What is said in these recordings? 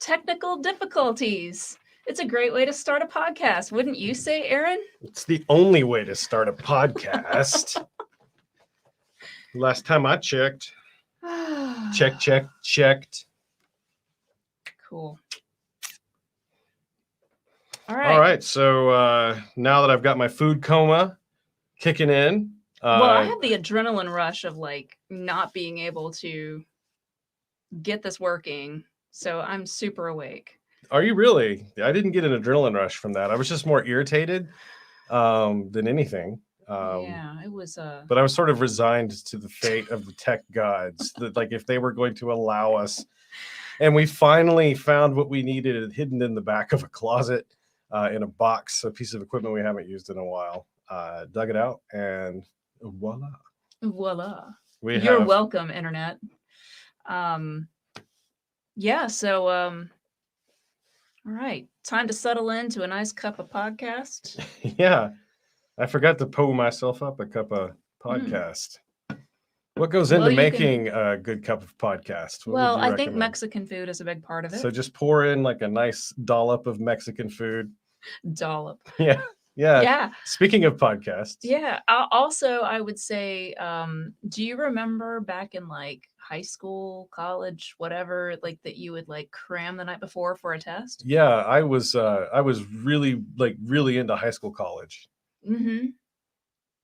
technical difficulties. It's a great way to start a podcast, wouldn't you say, Aaron? It's the only way to start a podcast. Last time I checked. Checked. Cool. All right. So now that I've got my food coma kicking in. Well, I had the adrenaline rush of like not being able to get this working. So I'm super awake. Are you really? I didn't get an adrenaline rush from that. I was just more irritated than anything. Yeah, it was. But I was sort of resigned to the fate of the tech gods. That like if they were going to allow us, and we finally found what we needed hidden in the back of a closet in a box, a piece of equipment we haven't used in a while. Dug it out, and voila! You're welcome, internet. Yeah. So all right, time to settle into a nice cup of podcast. Yeah. I forgot to pour myself up a cup of podcast. What goes into making a good cup of podcast? Well, I think Mexican food is a big part of it. So just pour in like a nice dollop of Mexican food. Dollop. Yeah. Speaking of podcasts. Yeah. Also, I would say, do you remember back in like high school, college, whatever, like that you would like cram the night before for a test? Yeah, I was really into high school, college. Mm-hmm.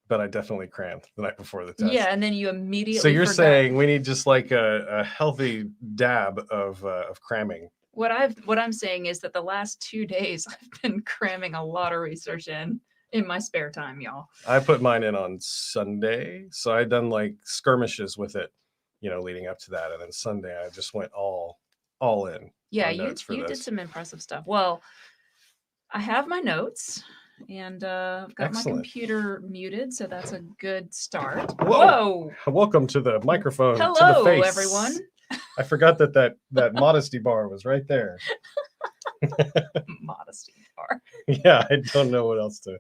But I definitely crammed the night before the test. Yeah, and then you immediately. So you're saying we need just like a healthy dab of cramming. What I'm saying is that the last 2 days I've been cramming a lot of research in my spare time, y'all. I put mine in on Sunday, so I done like skirmishes with it, leading up to that, and then Sunday I just went all in. Yeah, you did some impressive stuff. Well, I have my notes. And I've got my computer muted, so that's a good start. Whoa! Welcome to the microphone. Hello, to the face. Everyone. I forgot that modesty bar was right there. Modesty bar. Yeah, I don't know what else to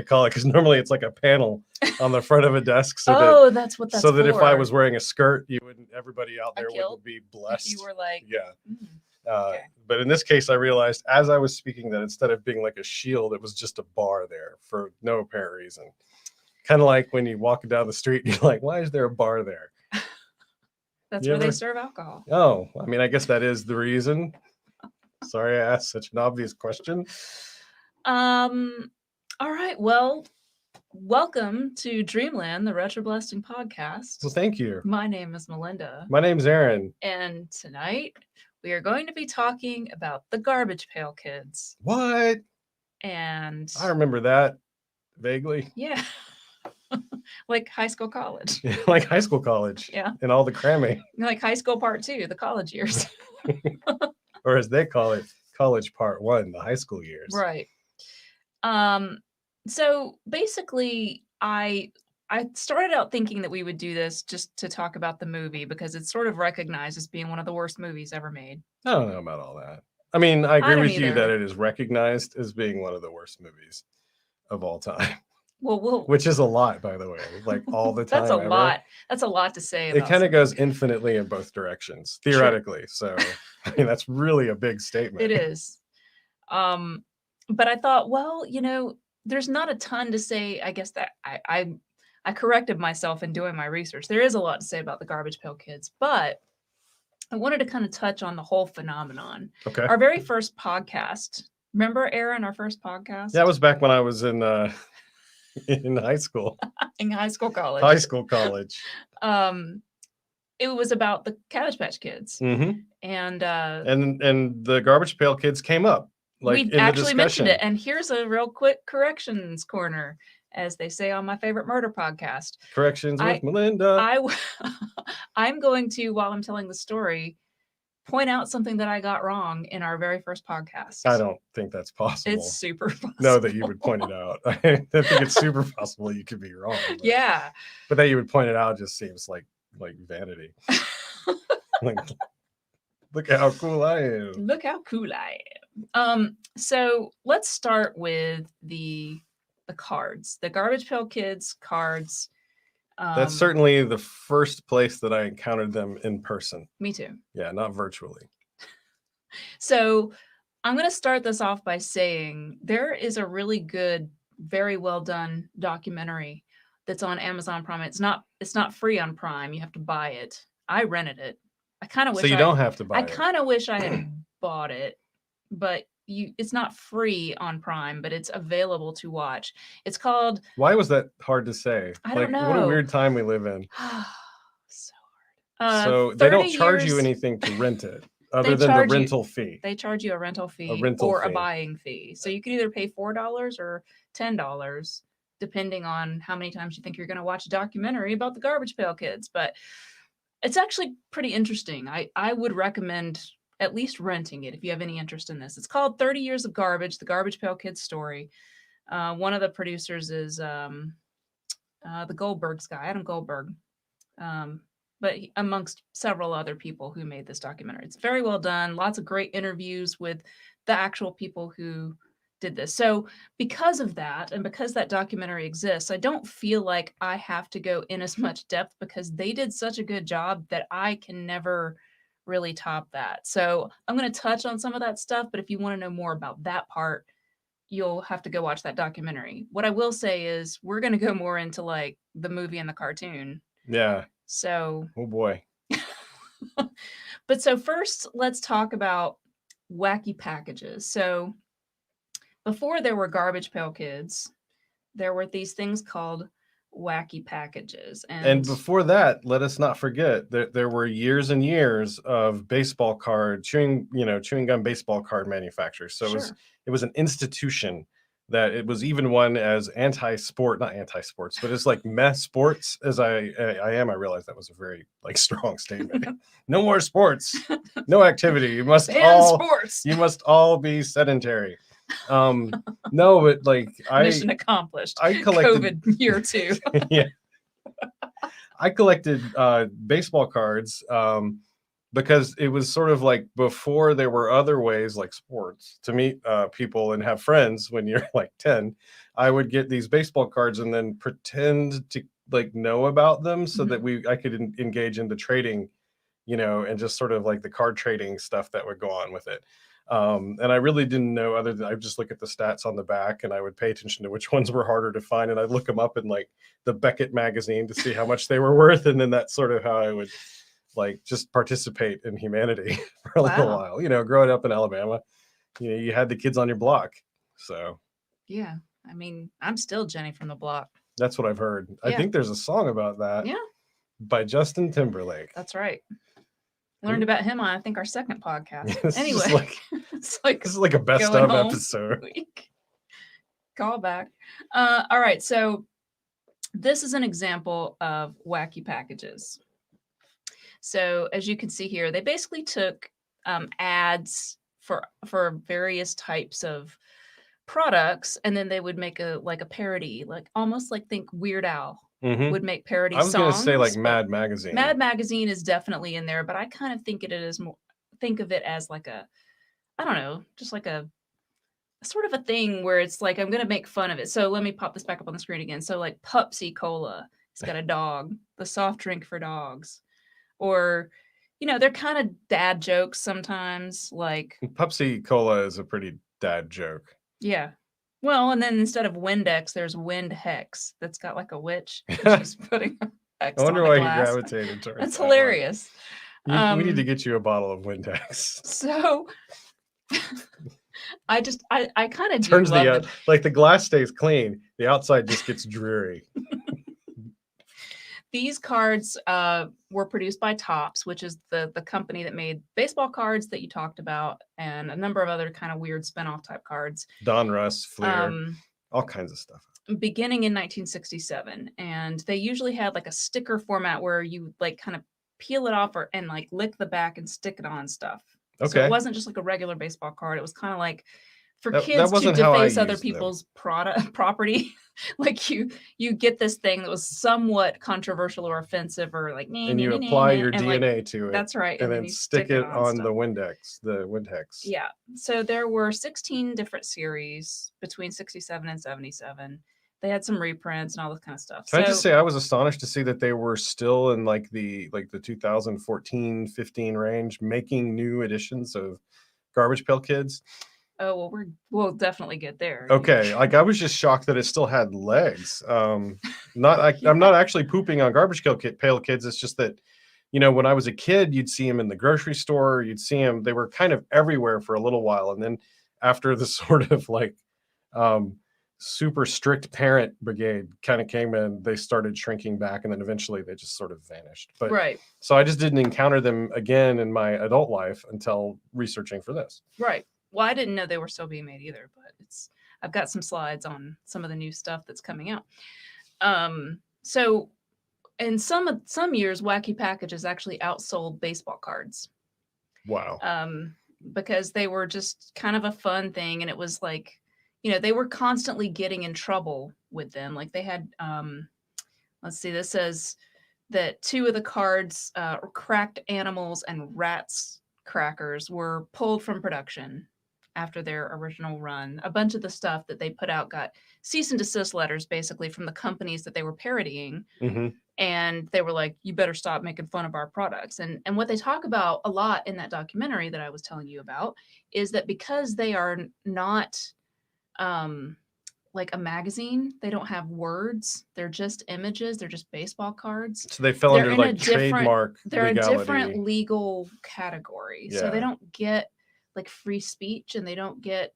call it, because normally it's like a panel on the front of a desk. That's what that's so that for. If I was wearing a skirt, everybody out there wouldn't be blessed. You were like, yeah. Okay. But in this case, I realized as I was speaking that instead of being like a shield, it was just a bar there for no apparent reason. Kind of like when you walk down the street, and you're like, why is there a bar there? That's where they serve alcohol. Oh, I mean, I guess that is the reason. Sorry, I asked such an obvious question. All right. Well, welcome to Dreamland, the Retro Blasting podcast. Well, thank you. My name is Melinda. My name's Aaron. And tonight we are going to be talking about the Garbage Pail Kids. What? And I remember that vaguely. Yeah. Like high school, college. Like high school, college. Yeah. And all the cramming. Like high school part 2, the college years. Or as they call it, college part 1, the high school years. Right. So basically I started out thinking that we would do this just to talk about the movie because it's sort of recognized as being one of the worst movies ever made. I don't know about all that. I mean, I agree with you that it is recognized as being one of the worst movies of all time. Well, which is a lot, by the way, like all the time. That's a lot. That's a lot to say. It kind of goes infinitely in both directions, theoretically. Sure. So, I mean, that's really a big statement. It is. But I thought, well, there's not a ton to say. I guess that I corrected myself in doing my research. There is a lot to say about the Garbage Pail Kids, but I wanted to kind of touch on the whole phenomenon. Okay. Our very first podcast. Remember, Aaron, our first podcast? That was back when I was in high school. In high school, college. High school, college. It was about the Cabbage Patch Kids. Mm-hmm. And the Garbage Pail Kids came up. We actually mentioned it. And here's a real quick corrections corner, as they say on my favorite murder podcast. Corrections with Melinda. I'm going to, while I'm telling the story, point out something that I got wrong in our very first podcast. I don't think that's possible. It's super possible. No, that you would point it out. I think it's super possible you could be wrong. Yeah. But that you would point it out just seems like vanity. Like, look how cool I am. Look how cool I am. So let's start with the cards. The Garbage Pail Kids cards. That's certainly the first place that I encountered them in person. Me too. Yeah, not virtually. So I'm going to start this off by saying there is a really good, very well done documentary that's on Amazon Prime. It's not free on Prime. You have to buy it. I rented it. I kind of So wish you don't have to I buy it. kind of wish I had bought it, but it's not free on Prime, but it's available to watch. It's called Why was that hard to say? I don't Like, what a know. weird time we live in. So hard. So they 30 don't charge you years anything to rent it other they than the charge you rental fee. they charge you a rental A fee rental or a fee. buying fee. So you can either pay $4 or $10 depending on how many times you think you're going to watch a documentary about the Garbage Pail Kids, but it's actually pretty interesting. I would recommend at least renting it if you have any interest in this. It's called 30 Years of Garbage, the Garbage Pail Kids story. One of the producers is the Goldberg's guy, Adam Goldberg. But amongst several other people who made this documentary. It's very well done. Lots of great interviews with the actual people who did this. So, because of that, and because that documentary exists, I don't feel like I have to go in as much depth because they did such a good job that I can never really top that. So, I'm going to touch on some of that stuff, but if you want to know more about that part, you'll have to go watch that documentary. What I will say is, we're going to go more into like the movie and the cartoon. Yeah. So, oh boy. But so first, let's talk about Wacky Packages. So before there were Garbage Pail Kids, there were these things called Wacky Packages. And before that, let us not forget that there were years and years of baseball card chewing gum baseball card manufacturers. So it was an institution that it was even one as not anti-sports, but it's like meh sports as I am. I realized that was a very like strong statement. No more sports, no activity. You must you must all be sedentary. No, but like mission accomplished. I collected COVID year 2. Yeah. I collected baseball cards because it was sort of like before there were other ways like sports to meet people and have friends when you're like 10. I would get these baseball cards and then pretend to like know about them so that I could engage into trading, and just sort of like the card trading stuff that would go on with it. And I really didn't know other than I would just look at the stats on the back and I would pay attention to which ones were harder to find. And I'd look them up in like the Beckett magazine to see how much they were worth. And then that's sort of how I would like just participate in humanity for a little while, growing up in Alabama, you had the kids on your block. So, yeah, I mean, I'm still Jenny from the block. That's what I've heard. Yeah. I think there's a song about that. Yeah. By Justin Timberlake. That's right. Learned about him on, I think, our second podcast. Anyway, this is like a best of episode. Call back. All right, so this is an example of Wacky Packages. So as you can see here, they basically took ads for various types of products, and then they would make a parody, like almost like think Weird Al. Would make parody songs. I was going to say like Mad Magazine. Mad Magazine is definitely in there, but I kind of think of it as like a, I don't know, just like a sort of a thing where it's like, I'm going to make fun of it. So let me pop this back up on the screen again. So like Pupsy Cola, it's got a dog, the soft drink for dogs. Or, they're kind of dad jokes sometimes. Like Pupsy Cola is a pretty dad joke. Yeah. Well, and then instead of Windex, there's Wind Hex that's got like a witch. She's putting Hex I wonder on why the glass. you gravitated towards That's hilarious. We need to get you a bottle of Windex. So I kind of turns the glass stays clean. The outside just gets dreary. These cards were produced by Topps, which is the company that made baseball cards that you talked about, and a number of other kind of weird spinoff type cards. Donruss, Fleer, all kinds of stuff. Beginning in 1967, and they usually had like a sticker format where you like kind of peel it off and like lick the back and stick it on stuff. Okay. So it wasn't just like a regular baseball card. It was kind of like for kids to deface other people's property. Like you get this thing that was somewhat controversial or offensive or like and you apply your DNA to it. That's right. And then stick it on the Windex, the Windex. Yeah. So there were 16 different series between 67 and 77. They had some reprints and all this kind of stuff. Can I just say I was astonished to see that they were still in like the 2014-15 range making new editions of Garbage Pail Kids. Oh, well, we'll definitely get there. Okay, like I was just shocked that it still had legs. Yeah. I'm not actually pooping on Pail Kids. It's just that, when I was a kid, you'd see them in the grocery store. You'd see them. They were kind of everywhere for a little while, and then after the sort of like um, super strict parent brigade kind of came in, they started shrinking back, and then eventually they just sort of vanished. But Right. so I just didn't encounter them again in my adult life until researching for this. Right. Well, I didn't know they were still being made either, but I've got some slides on some of the new stuff that's coming out. So in some years, Wacky Packages actually outsold baseball cards. Wow. Because they were just kind of a fun thing, and it was like, they were constantly getting in trouble with them. Like they had, let's see, this says that 2 of the cards, Cracked Animals and Rats Crackers, were pulled from production after their original run. A bunch of the stuff that they put out got cease and desist letters basically from the companies that they were parodying. Mm-hmm. And they were like, you better stop making fun of our products. And what they talk about a lot in that documentary that I was telling you about is that because they are not like a magazine, they don't have words, they're just images, they're just baseball cards. So they fell They're under in like trademark they're a legality. different legal category. So they Yeah. don't get like free speech, and they don't get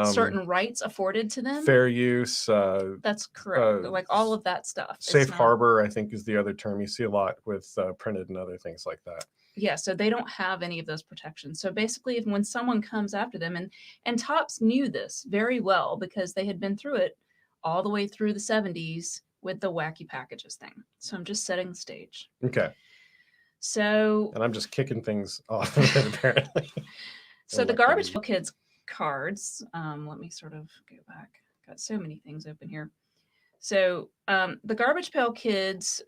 certain rights afforded to them. Fair use. That's correct. Like all of that stuff. Safe harbor, I think, is the other term you see a lot with printed and other things like that. Yeah, so they don't have any of those protections. So basically, when someone comes after them, and Topps knew this very well because they had been through it all the way through the 70s with the Wacky Packages thing. So I'm just setting the stage. Okay. So. And I'm just kicking things off of it, apparently. So the Garbage Pail Kids cards, let me sort of go back. Got so many things open here. So the Garbage Pail Kids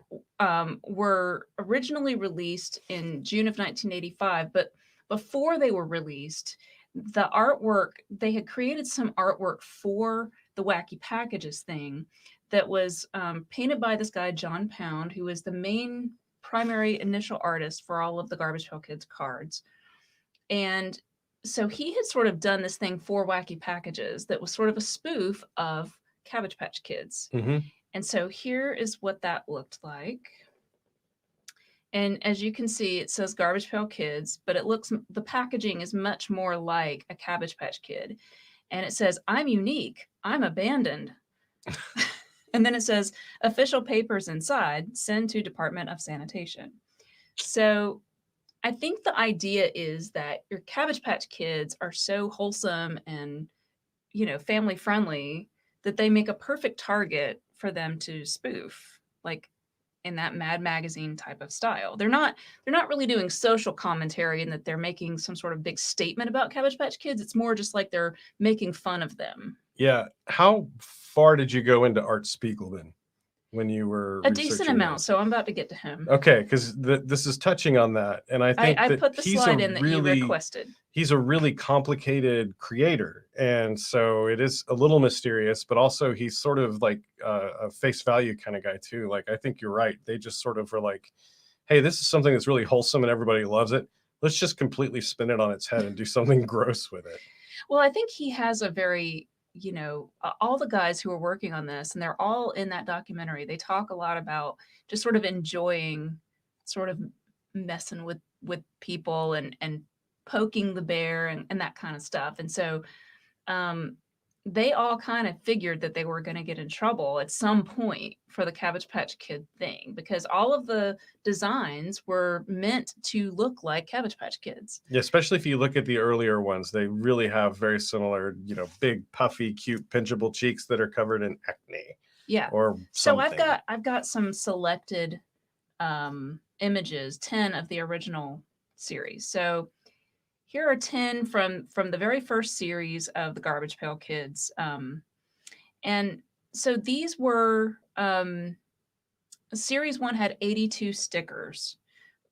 were originally released in June of 1985, but before they were released, the artwork, they had created some artwork for the Wacky Packages thing that was painted by this guy, John Pound, who was the main primary initial artist for all of the Garbage Pail Kids cards. And so he had sort of done this thing for Wacky Packages that was sort of a spoof of Cabbage Patch Kids. Mm-hmm. And so here is what that looked like. And as you can see, it says Garbage Pail Kids, but the packaging is much more like a Cabbage Patch Kid. And it says, I'm unique, I'm abandoned. And then it says, official papers inside, send to Department of Sanitation. So I think the idea is that your Cabbage Patch Kids are so wholesome and, family friendly that they make a perfect target for them to spoof, like in that Mad Magazine type of style. They're not really doing social commentary in that they're making some sort of big statement about Cabbage Patch Kids. It's more just like they're making fun of them. Yeah. How far did you go into Art Spiegelman when you were a decent amount? So I'm about to get to him. Okay, because this is touching on that, and I think I put the slide in that you requested. He's a really complicated creator, and so it is a little mysterious, but also he's sort of like a face value kind of guy too. Like I think you're right. They just sort of are like, hey, this is something that's really wholesome and everybody loves it. Let's just completely spin it on its head and do something gross with it. Well, I think he has a very, all the guys who are working on this, and they're all in that documentary, they talk a lot about just sort of enjoying sort of messing with people and poking the bear and that kind of stuff. And so they all kind of figured that they were going to get in trouble at some point for the Cabbage Patch Kid thing, because all of the designs were meant to look like Cabbage Patch Kids. Yeah, especially if you look at the earlier ones, they really have very similar, big, puffy, cute, pinchable cheeks that are covered in acne. Yeah. Or something. So I've got some selected images, 10 of the original series. So here are 10 from the very first series of the Garbage Pail Kids. And so these were, series 1 had 82 stickers.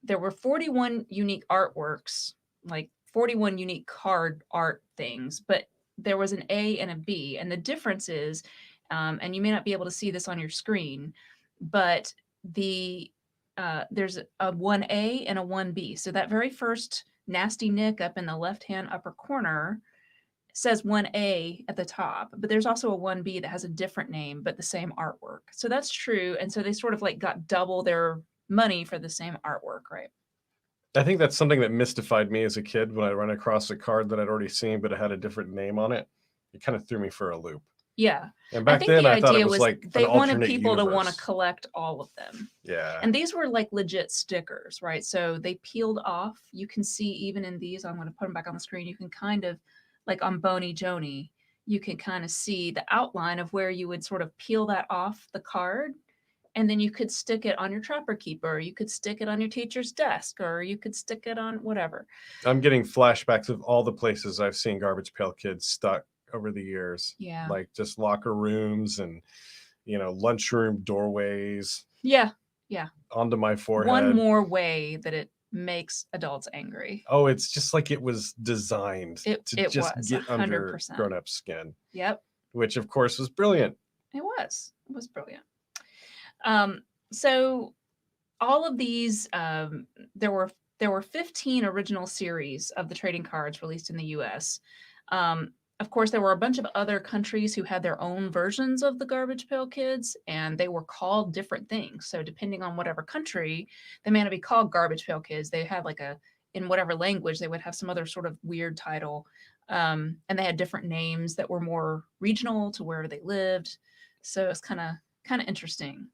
There were 41 unique artworks, like 41 unique card art things, but there was an A and a B. And the difference is, and you may not be able to see this on your screen, but there's a 1A and a 1B. So that very first Nasty Nick up in the left-hand upper corner says 1A at the top, but there's also a 1B that has a different name, but the same artwork. So that's true. And so they sort of like got double their money for the same artwork, right? I think that's something that mystified me as a kid when I run across a card that I'd already seen, but it had a different name on it. It kind of threw me for a loop. Yeah. And I back think then, the I thought it idea was was like they an wanted alternate people to want to universe. collect all of them. Yeah. And these were like legit stickers, right? So they peeled off. You can see even in these, I'm going to put them back on the screen. You can kind of, like on Boney Joni, you can kind of see the outline of where you would sort of peel that off the card. And then you could stick it on your Trapper Keeper, or you could stick it on your teacher's desk, or you could stick it on whatever. I'm getting flashbacks of all the places I've seen Garbage Pail Kids stuck over the years. Yeah. Like just locker rooms and, lunchroom doorways. Yeah. Yeah. Onto my forehead. One more way that it makes adults angry. Oh, it's just like it was designed to just was, get 100%. under grown-up skin. Yep. Which, of course, was brilliant. It was brilliant. So all of these, there were 15 original series of the trading cards released in the U.S. Of course, there were a bunch of other countries who had their own versions of the Garbage Pail Kids, and they were called different things. So depending on whatever country, they may not be called Garbage Pail Kids. They had like in whatever language, they would have some other sort of weird title. And they had different names that were more regional to where they lived. So it's kind of interesting.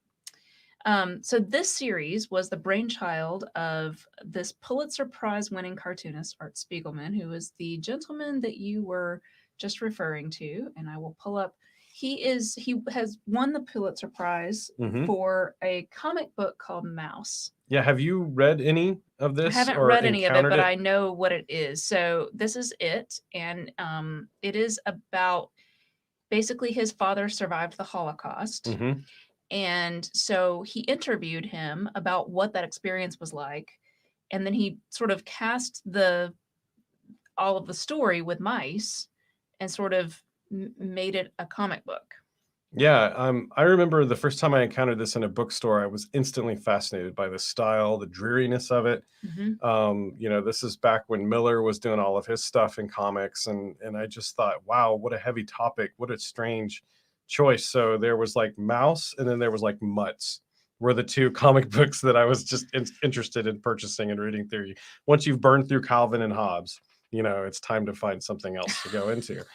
So this series was the brainchild of this Pulitzer Prize winning cartoonist, Art Spiegelman, who is the gentleman that you were just referring to. And I will pull up. He has won the Pulitzer Prize for a comic book called Mouse. Yeah. Have you read any of this? I haven't read any of it, but I know what it is. So this is it. And it is about basically his father survived the Holocaust. Mm-hmm. And so he interviewed him about what that experience was like. And then he sort of cast all of the story with mice and sort of made it a comic book. Yeah. I remember the first time I encountered this in a bookstore, I was instantly fascinated by the style, the dreariness of it. Mm-hmm. This is back when Miller was doing all of his stuff in comics. And I just thought, wow, what a heavy topic. What a strange choice. So there was like Mouse, and then there was like Mutts, were the two comic books that I was just interested in purchasing and reading through. Once you've burned through Calvin and Hobbes, it's time to find something else to go into.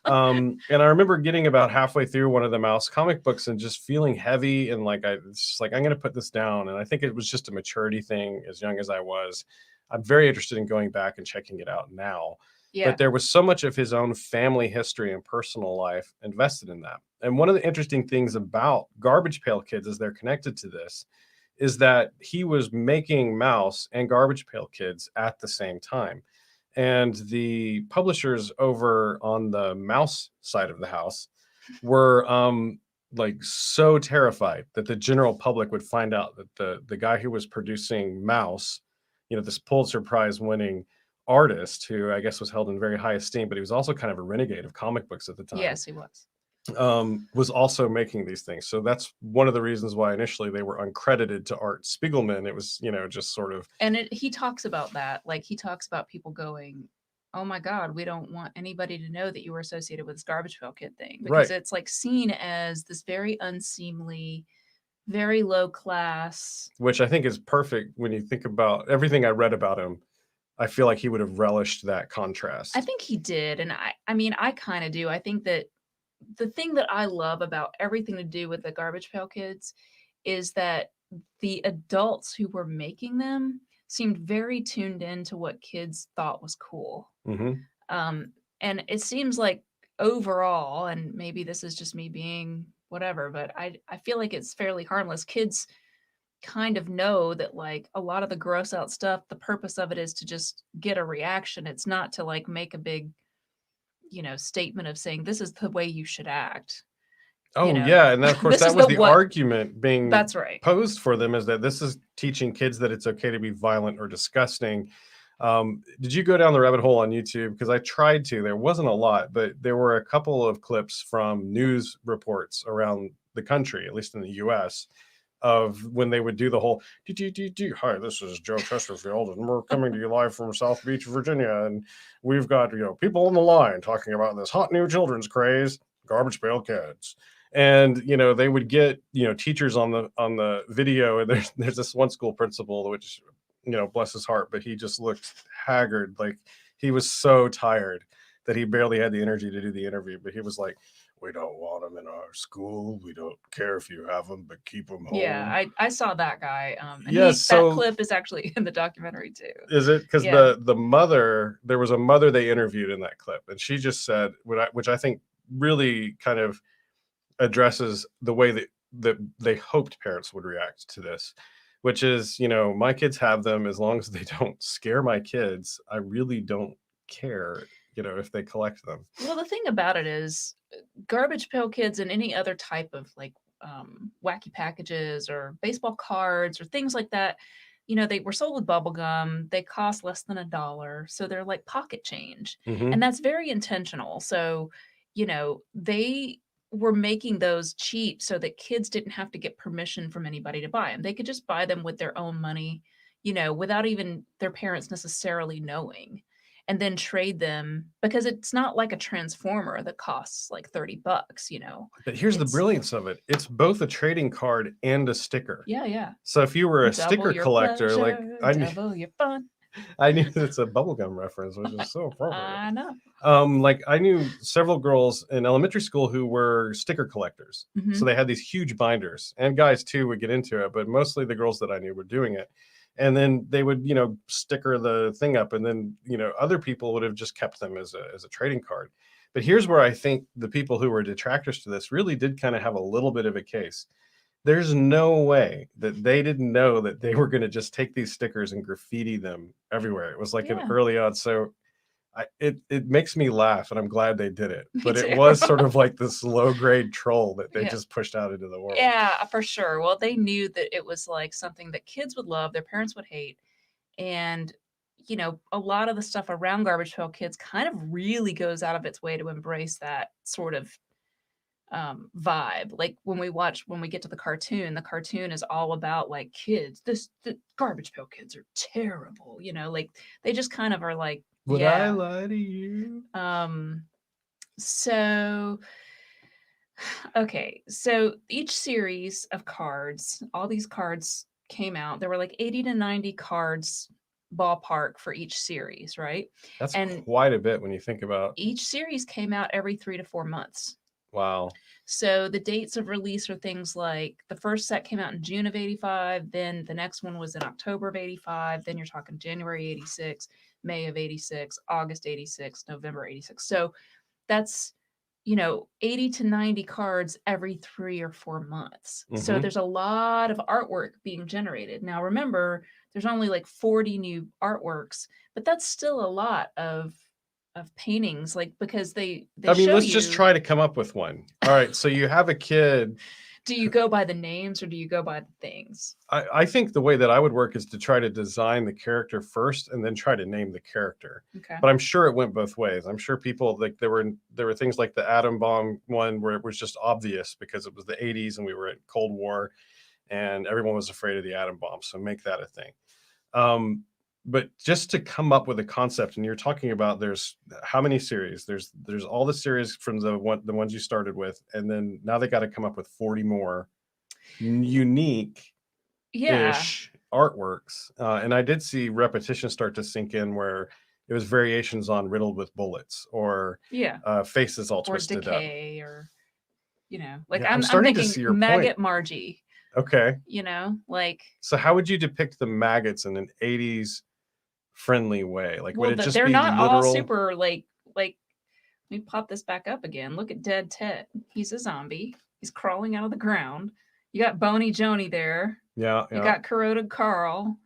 And I remember getting about halfway through one of the Mouse comic books and just feeling heavy, and it's just like, I'm going to put this down. And I think it was just a maturity thing. As young as I was, I'm very interested in going back and checking it out now. Yeah. But there was so much of his own family history and personal life invested in that. And one of the interesting things about Garbage Pail Kids, as they're connected to this, is that he was making Mouse and Garbage Pail Kids at the same time. And the publishers over on the Mouse side of the house were like so terrified that the general public would find out that the guy who was producing Mouse, this Pulitzer Prize winning artist, who I guess was held in very high esteem, but he was also kind of a renegade of comic books at the time. Yes, he was also making these things. So that's one of the reasons why initially they were uncredited to Art Spiegelman. It was, just sort of. And he talks about that. Like he talks about people going, oh my God, we don't want anybody to know that you were associated with this Garbage Pail Kid thing. Because it's like seen as this very unseemly, very low class. Which I think is perfect when you think about everything I read about him. I feel like he would have relished that contrast. I think he did. And I mean, I kind of do. I think that the thing that I love about everything to do with the Garbage Pail Kids is that the adults who were making them seemed very tuned in to what kids thought was cool. Mm-hmm. And it seems like overall, and maybe this is just me being whatever, but I feel like it's fairly harmless. Kids kind of know that like a lot of the gross out stuff, the purpose of it is to just get a reaction. It's not to like make a big, statement of saying this is the way you should act. Oh, yeah. And of course, that was the argument being that's right. posed for them, is that this is teaching kids that it's okay to be violent or disgusting. Did you go down the rabbit hole on YouTube? Because I tried to. There wasn't a lot, but there were a couple of clips from news reports around the country, at least in the US, of when they would do the whole hi, this is Joe Chesterfield, and we're coming to you live from South Beach, Virginia, and we've got people on the line talking about this hot new children's craze, Garbage Pail Kids. And they would get teachers on the video, and there's this one school principal, which bless his heart, but he just looked haggard, like he was so tired that he barely had the energy to do the interview. But he was like, we don't want them in our school. We don't care if you have them, but keep them home. Yeah, I saw that guy. And Yes, that clip is actually in the documentary too. Is it? Because Yeah. the mother, there was a mother they interviewed in that clip, and she just said, which I think really kind of addresses the way that they hoped parents would react to this, which is, my kids have them as long as they don't scare my kids. I really don't care, if they collect them. Well, the thing about it is, Garbage Pail Kids and any other type of Wacky Packages or baseball cards or things like that, they were sold with bubble gum. They cost less than $1, so they're like pocket change, and that's very intentional. So, they were making those cheap so that kids didn't have to get permission from anybody to buy them. They could just buy them with their own money, without even their parents necessarily knowing, and then trade them, because it's not like a transformer that costs like $30. But here's the brilliance of it. It's both a trading card and a sticker. Yeah. So if you were a Double sticker your collector, pleasure, like double your fun. I knew it's a bubblegum reference, which is so appropriate. I know. Like I knew several girls in elementary school who were sticker collectors. So they had these huge binders, and guys too would get into it, but mostly the girls that I knew were doing it. And then they would, sticker the thing up, and then, other people would have just kept them as a trading card. But here's where I think the people who were detractors to this really did kind of have a little bit of a case. There's no way that they didn't know that they were going to just take these stickers and graffiti them everywhere. It was like an early on. So it makes me laugh, and I'm glad they did it. But it was sort of like this low grade troll that they just pushed out into the world. Yeah, for sure. Well, they knew that it was like something that kids would love, their parents would hate. And, a lot of the stuff around Garbage Pail Kids kind of really goes out of its way to embrace that sort of vibe. Like when we get to the cartoon is all about like kids. The Garbage Pail Kids are terrible, like they just kind of are like, would I lie to you? So okay, so each series of cards, all these cards came out. There were like 80 to 90 cards ballpark for each series, right? That's quite a bit when you think about. Each series came out every 3 to 4 months. Wow. So the dates of release are things like the first set came out in June of 85, then the next one was in October of 85, then you're talking January 86, May of 86, August 86, November 86. So that's 80 to 90 cards every 3 or 4 months. So there's a lot of artwork being generated. Now remember, there's only like 40 new artworks, but that's still a lot of paintings, like, because they I mean, let's just try to come up with one. All right, so you have a kid. Do you go by the names or do you go by the things? I think the way that I would work is to try to design the character first and then try to name the character. Okay. But I'm sure it went both ways. I'm sure people, like, there were things like the atom bomb one where it was just obvious because it was the 80s and we were at Cold War and everyone was afraid of the atom bomb. So make that a thing. But just to come up with a concept, and you're talking about there's how many series? There's all the series from the ones you started with, and then now they got to come up with 40 more unique ish artworks. And I did see repetition start to sink in where it was variations on Riddled with Bullets or faces all twisted decay up. Or like I'm starting thinking to see your Maggot point. Margie. Okay. Like, so how would you depict the maggots in an 80s friendly way? Like, would it just they're be not literal? all super like let me pop this back up again. Look at Dead Ted. He's a zombie. He's crawling out of the ground. You got Bony Joni there. Yeah. You got Corroded Carl.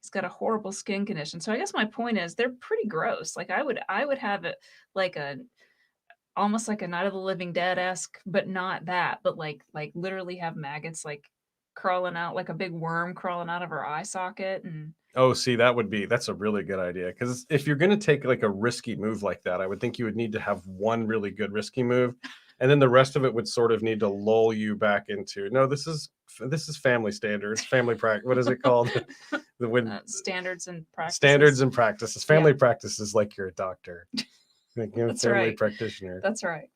He's got a horrible skin condition. So I guess my point is they're pretty gross. Like I would have it like almost like a Night of the Living Dead-esque, but not that, but like literally have maggots like crawling out, like a big worm crawling out of her eye socket. And oh, see, that's a really good idea. Because if you're going to take like a risky move like that, I would think you would need to have one really good risky move, And then the rest of it would sort of need to lull you back into, no, this is family standards, family practice. What is it called? The when Standards and practices. Standards and practices. Family practices like you're a doctor. Like you're a That's family right. practitioner. That's right.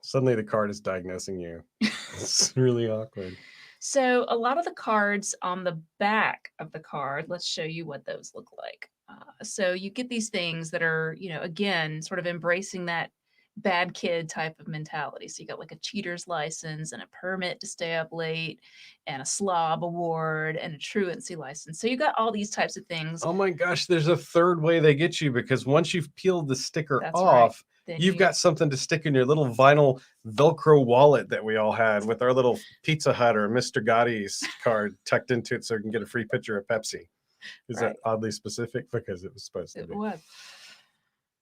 Suddenly the card is diagnosing you. It's really awkward. So a lot of the cards on the back of the card, let's show you what those look like. So you get these things that are, again, sort of embracing that bad kid type of mentality. So you got like a cheater's license and a permit to stay up late and a slob award and a truancy license. So you got all these types of things. Oh my gosh, there's a third way they get you, because once you've peeled the sticker That's off, right. you've got something to stick in your little vinyl Velcro wallet that we all had with our little Pizza Hut or Mr. Gotti's card tucked into it so we can get a free picture of Pepsi. Is that oddly specific? Because it was supposed to be.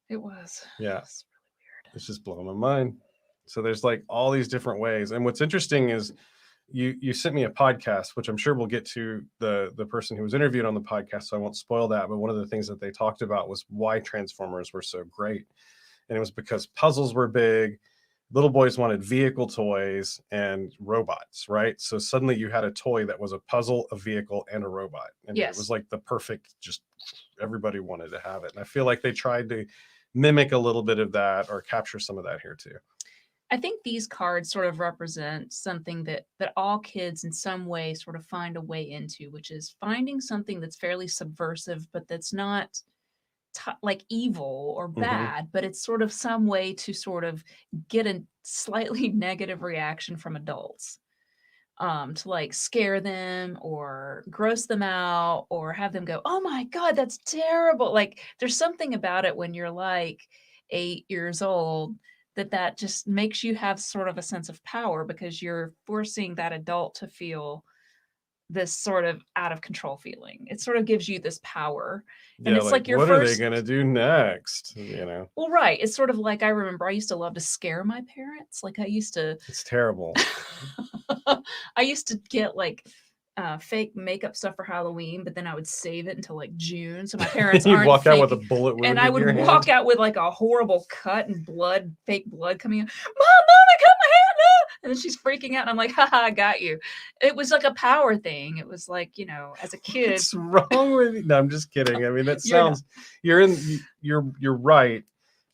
It was. Yeah. It's really weird. It's just blowing my mind. So there's like all these different ways. And what's interesting is you sent me a podcast, which I'm sure we'll get to the person who was interviewed on the podcast, so I won't spoil that. But one of the things that they talked about was why Transformers were so great. And it was because puzzles were big. Little boys wanted vehicle toys and robots, right? So suddenly you had a toy that was a puzzle, a vehicle, and a robot. And it was like the perfect, just everybody wanted to have it. And I feel like they tried to mimic a little bit of that or capture some of that here too. I think these cards sort of represent something that all kids in some way sort of find a way into, which is finding something that's fairly subversive, but that's not like evil or bad, but it's sort of some way to sort of get a slightly negative reaction from adults, to like scare them or gross them out or have them go, oh my God, that's terrible. Like there's something about it when you're like 8 years old that just makes you have sort of a sense of power because you're forcing that adult to feel this sort of out of control feeling. It sort of gives you this power. And it's like your what first... are they going to do next? Well, right. It's sort of like, I remember I used to love to scare my parents. Like I used to... It's terrible. I used to get like fake makeup stuff for Halloween, but then I would save it until like June. So my parents You'd aren't walk out with a thinking... bullet wound And I in would your walk hand. out with like a horrible cut and blood, fake blood coming out. Mom, I cut my hand up. And then she's freaking out. And I'm like, haha, I got you. It was like a power thing. It was like, as a kid. What's wrong with you? No, I'm just kidding. I mean, that sounds... You're right.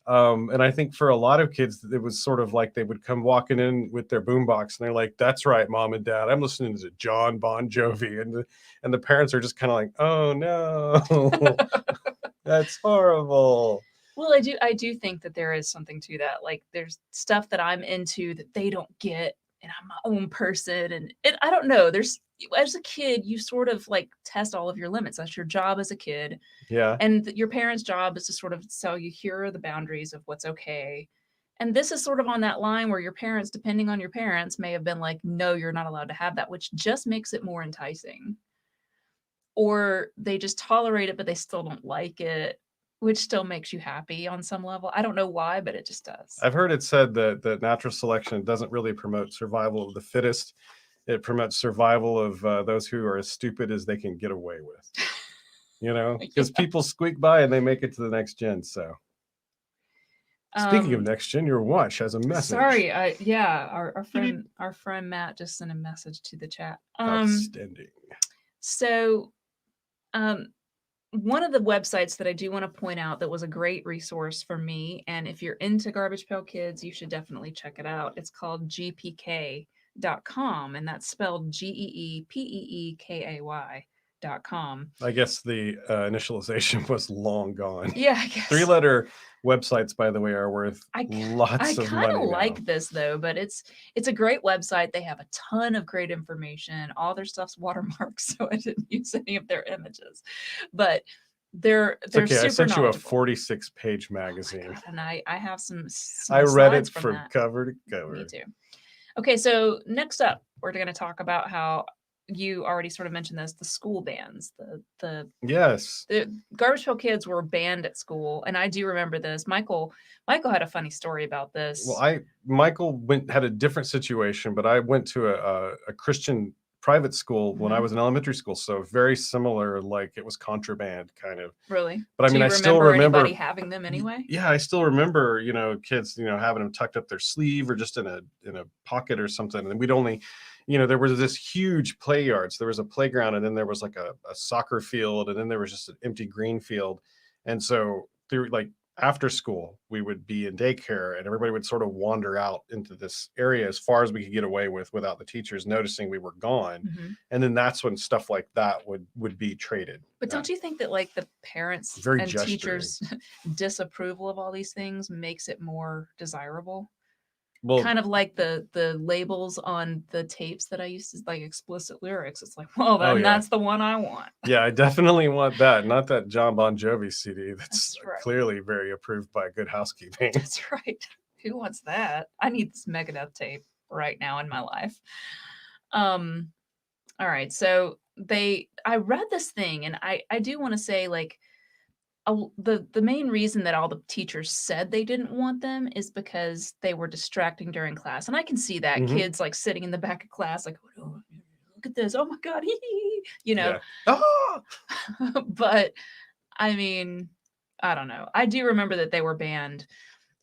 And I think for a lot of kids, it was sort of like they would come walking in with their boombox and they're like, that's right, Mom and Dad, I'm listening to John Bon Jovi. And the parents are just kind of like, oh no, that's horrible. Well, I do think that there is something to that. Like there's stuff that I'm into that they don't get, and I'm my own person. And I don't know, as a kid, you sort of like test all of your limits. That's your job as a kid. Yeah. And your parents' job is to sort of tell you, here are the boundaries of what's okay. And this is sort of on that line where your parents, depending on your parents, may have been like, no, you're not allowed to have that, which just makes it more enticing. Or they just tolerate it, but they still don't like it, which still makes you happy on some level. I don't know why, but it just does. I've heard it said that natural selection doesn't really promote survival of the fittest. It promotes survival of those who are as stupid as they can get away with. Because people squeak by and they make it to the next gen. So speaking of next gen, your watch has a message. Sorry. Our friend Matt just sent a message to the chat. Outstanding. So one of the websites that I do want to point out that was a great resource for me, and if you're into Garbage Pail Kids, you should definitely check it out. It's called gpk.com, and that's spelled GEEPEEKAY.com. I guess the initialization was long gone. Yeah, I guess. 3-letter websites, by the way, are worth lots of money. I kind of like this though, but it's a great website. They have a ton of great information. All their stuff's watermarked, so I didn't use any of their images. But they're okay. Super I sent you a knowledgeable. 46-page magazine. God, and I have some I read it from from that. cover to cover. Me too. Okay, so next up, we're going to talk about how you already sort of mentioned this, the school bands, yes, the Garbage Pail Kids were banned at school. And I do remember this. Michael had a funny story about this. Well, Michael had a different situation, but I went to a Christian private school when I Mhm. was in elementary school, so very similar, like it was contraband kind of. Really? But I Do mean, you I still remember anybody remember, having them anyway? yeah, I still remember, kids, having them tucked up their sleeve or just in a pocket or something. And we'd only, there was this huge play yard. So there was a playground, and then there was like a soccer field, and then there was just an empty green field. And so through like after school, we would be in daycare, and everybody would sort of wander out into this area as far as we could get away with without the teachers noticing we were gone. Mhm. And then that's when stuff like that would be traded. But don't you think that, like, the parents Very and gesturing. teachers' disapproval of all these things makes it more desirable? Well, Kind of like the labels on the tapes that I used to like explicit lyrics. It's like, well, oh then yeah. that's the one I want. Yeah, I definitely want that. Not that John Bon Jovi CD that's That's right. clearly very approved by Good Housekeeping. That's right. Who wants that? I need this Megadeth tape right now in my life. Um, all right. So I read this thing, and I do want to say, like, the main reason that all the teachers said they didn't want them is because they were distracting during class. And I can see that Mhm. kids like sitting in the back of class, like, "Oh, look at this. Oh my God. Hee hee," Yeah. Ah! But I mean, I don't know. I do remember that they were banned.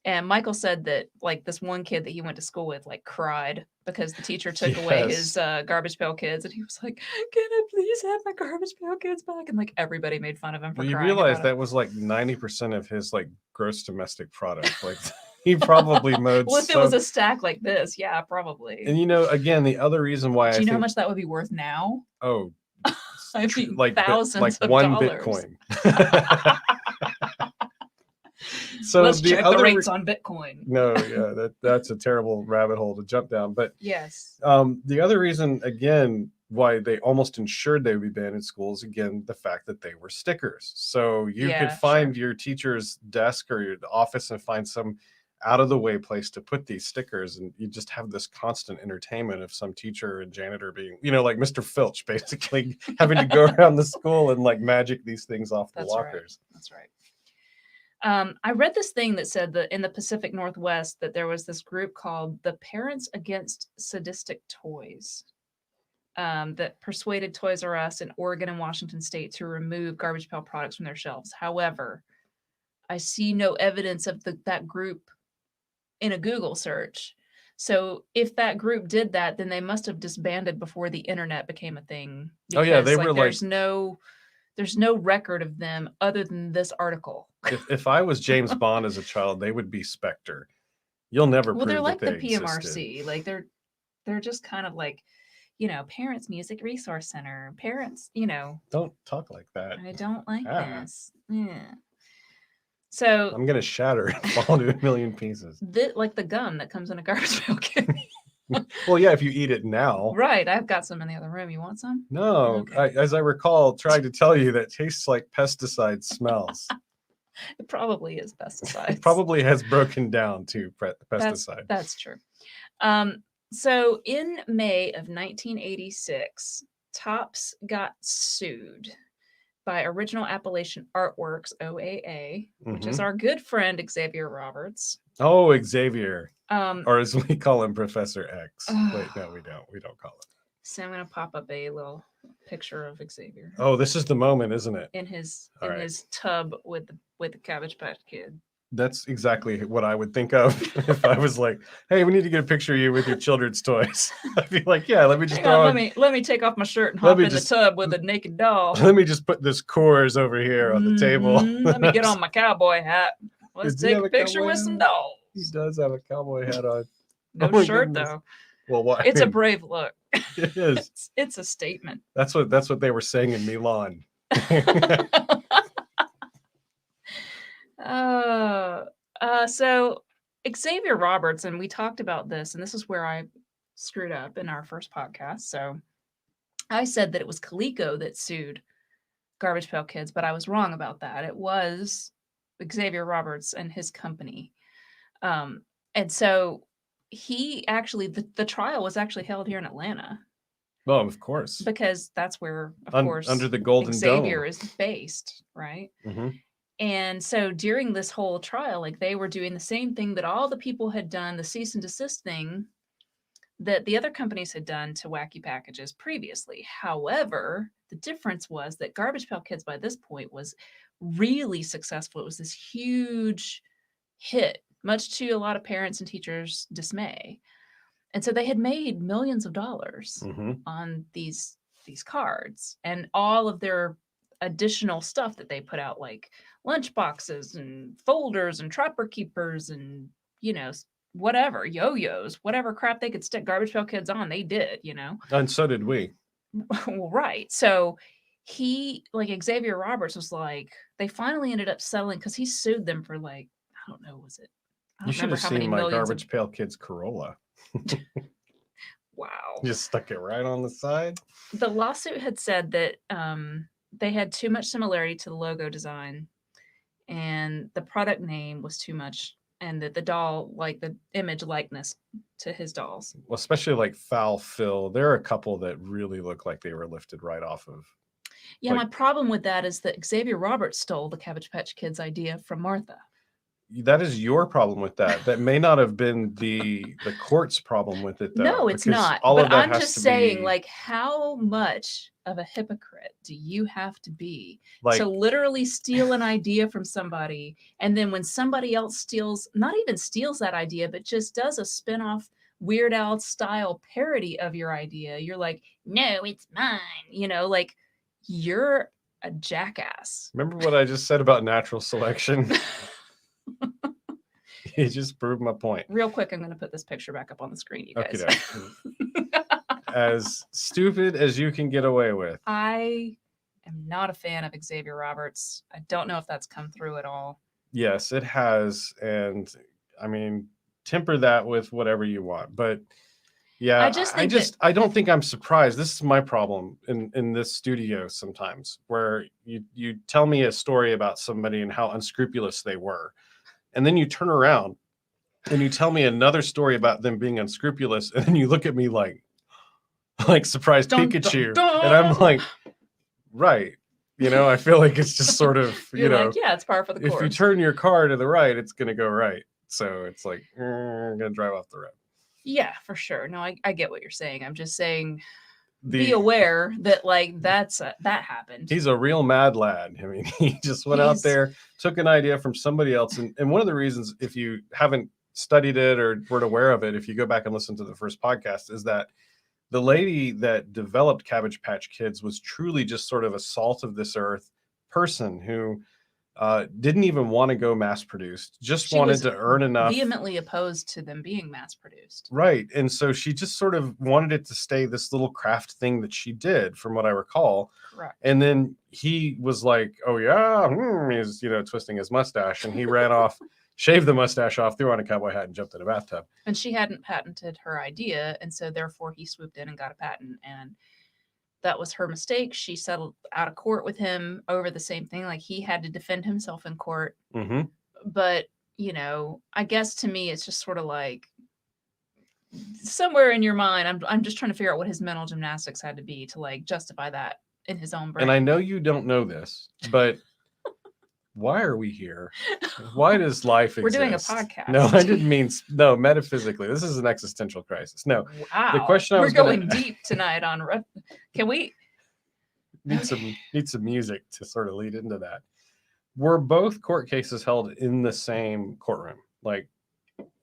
And Michael said that, like, this one kid that he went to school with, like, cried because the teacher took away his Yes. Garbage Pail Kids, and he was like, "Can I please have my Garbage Pail Kids back?" And like everybody made fun of him for Well, you crying realize about it. that was like 90% of his like gross domestic product. Like he probably mowed Well, if it was so. a stack like this, yeah, probably. And again, the other reason why Do I you know how think, much that would be worth now? oh, I mean, like thousands of one dollars. Bitcoin. So Let's the check the other rates on Bitcoin. no, yeah, that's a terrible rabbit hole to jump down. But Yes. the other reason, again, why they almost ensured they would be banned in schools, again, the fact that they were stickers. So you could Yeah, sure. find your teacher's desk or your office and find some out of the way place to put these stickers, and you just have this constant entertainment of some teacher and janitor being, like Mr. Filch, basically having to go around the school and like magic these things off the That's right. lockers. That's right. I read this thing that said that in the Pacific Northwest that there was this group called the Parents Against Sadistic Toys, that persuaded Toys R Us in Oregon and Washington State to remove Garbage Pail products from their shelves. However, I see no evidence of that group in a Google search. So if that group did that, then they must have disbanded before the internet became a thing, Oh yeah, because they were like like, there's no record of them other than this article. if I was James Bond as a child, they would be Spectre. You'll never Well, they're prove that like the they existed. PMRC. Like they're just kind of like, Parents Music Resource Center. Parents, Don't talk like that. I don't like Ah, this. Yeah. So I'm gonna shatter and fall into a million pieces. like the gum that comes in a Garbage Pail Kid. Well, yeah, if you eat it now. Right, I've got some in the other room. You want some? No, Okay. as I recall, trying to tell you that tastes like pesticide smells. It probably is pesticides. It probably has broken down to pesticide. That's true. So in May of 1986, Topps got sued by Original Appalachian Artworks, OAA, which is Mhm. our good friend Xavier Roberts. Oh, Xavier, Um, or as we call him, Professor X. Wait, no, we don't. We don't call him. so I'm gonna pop up a little picture of Xavier Oh, this is the moment, isn't it? in his All right. his tub with the Cabbage Patch Kid. That's exactly what I would think of if I was like, "Hey, we need to get a picture of you with your children's toys." I'd be like, "Yeah, let me just Hang throw on, on, let me take off my shirt and let hop me in just- the tub with a naked doll. let me just put this Coors over here on the table." Let me get on my cowboy hat. Let's Does he take have a a picture cowboy with some hat? dolls. He does have a cowboy hat on. No Oh my shirt goodness. though. Well, what? It's a brave look. It is. It's a statement. That's what they were saying in Milan. So Xavier Roberts, and we talked about this, and this is where I screwed up in our first podcast. So I said that it was Coleco that sued Garbage Pail Kids, but I was wrong about that. It was Xavier Roberts and his company. And so he actually, the trial was actually held here in Atlanta Oh, of course. because that's where, of course, Under the Golden Xavier Dome. is based, right? Mhm. And so during this whole trial, like they were doing the same thing that all the people had done, the cease and desist thing. that the other companies had done to Wacky Packages previously. However, the difference was that Garbage Pail Kids by this point was really successful. It was this huge hit, much to a lot of parents and teachers' dismay. And so they had made millions of dollars on these cards, and all of their additional stuff that they put out, like lunch boxes and folders and trapper keepers and, whatever, yo-yos, whatever crap they could stick Garbage Pail Kids on, they did, And so did we. Well, right. So Xavier Roberts was like, they finally ended up settling because he sued them for like, I don't know, was it? I You don't should remember have how many seen my millions Garbage Pail Kids Corolla. Wow. Just stuck it right on the side. The lawsuit had said that they had too much similarity to the logo design, and the product name was too much, and that the doll, like the image likeness to his dolls. Well, especially like Foul Phil. There are a couple that really look like they were lifted right off of. Yeah, my problem with that is that Xavier Roberts stole the Cabbage Patch Kids idea from Martha. That is your problem with that. That may not have been the court's problem with it, though. No, it's not. All But of that I'm has just to saying, be, like, how much of a hypocrite do you have to be like, to literally steal an idea from somebody, and then when somebody else steals, not even steals that idea, but just does a spin-off Weird Al style parody of your idea, you're like, no, it's mine. Like, you're a jackass. remember what I just said about natural selection? You just proved my point. Real quick, I'm going to put this picture back up on the screen, you guys. As stupid as you can get away with. I am not a fan of Xavier Roberts. I don't know if that's come through at all. Yes, it has. And I mean, temper that with whatever you want. But yeah, I don't think I'm surprised. This is my problem in this studio sometimes, where you tell me a story about somebody and how unscrupulous they were. And then you turn around and you tell me another story about them being unscrupulous. And then you look at me like surprised Pikachu. Dun, dun. And I'm like, right. I feel like it's just sort of, like, yeah, it's par for the course. If you turn your car to the right, it's going to go right. So it's like, I'm going to drive off the road. Yeah, for sure. No, I get what you're saying. I'm just saying, be aware that like that happened. He's a real mad lad. I mean, he just went out there, took an idea from somebody else. And one of the reasons, if you haven't studied it or weren't aware of it, if you go back and listen to the first podcast, is that the lady that developed Cabbage Patch Kids was truly just sort of a salt of this earth person who didn't even want to go mass produced, just wanted to earn enough. Vehemently opposed to them being mass produced. Right. And so she just sort of wanted it to stay this little craft thing that she did, from what I recall. Correct. And then he was like, oh yeah, he's, twisting his mustache, and he ran off, shaved the mustache off, threw on a cowboy hat, and jumped in a bathtub. And she hadn't patented her idea. And so therefore he swooped in and got a patent, and that was her mistake. She settled out of court with him over the same thing. Like, he had to defend himself in court. Mm-hmm. But, I guess to me, it's just sort of like somewhere in your mind, I'm just trying to figure out what his mental gymnastics had to be to like justify that in his own brain. And I know you don't know this, but why are we here? Why does life exist? We're doing a podcast. No, I didn't mean, no, metaphysically. This is an existential crisis. No. Wow. The question We're going deep tonight on, can we? Need some music to sort of lead into that. Were both court cases held in the same courtroom? Like,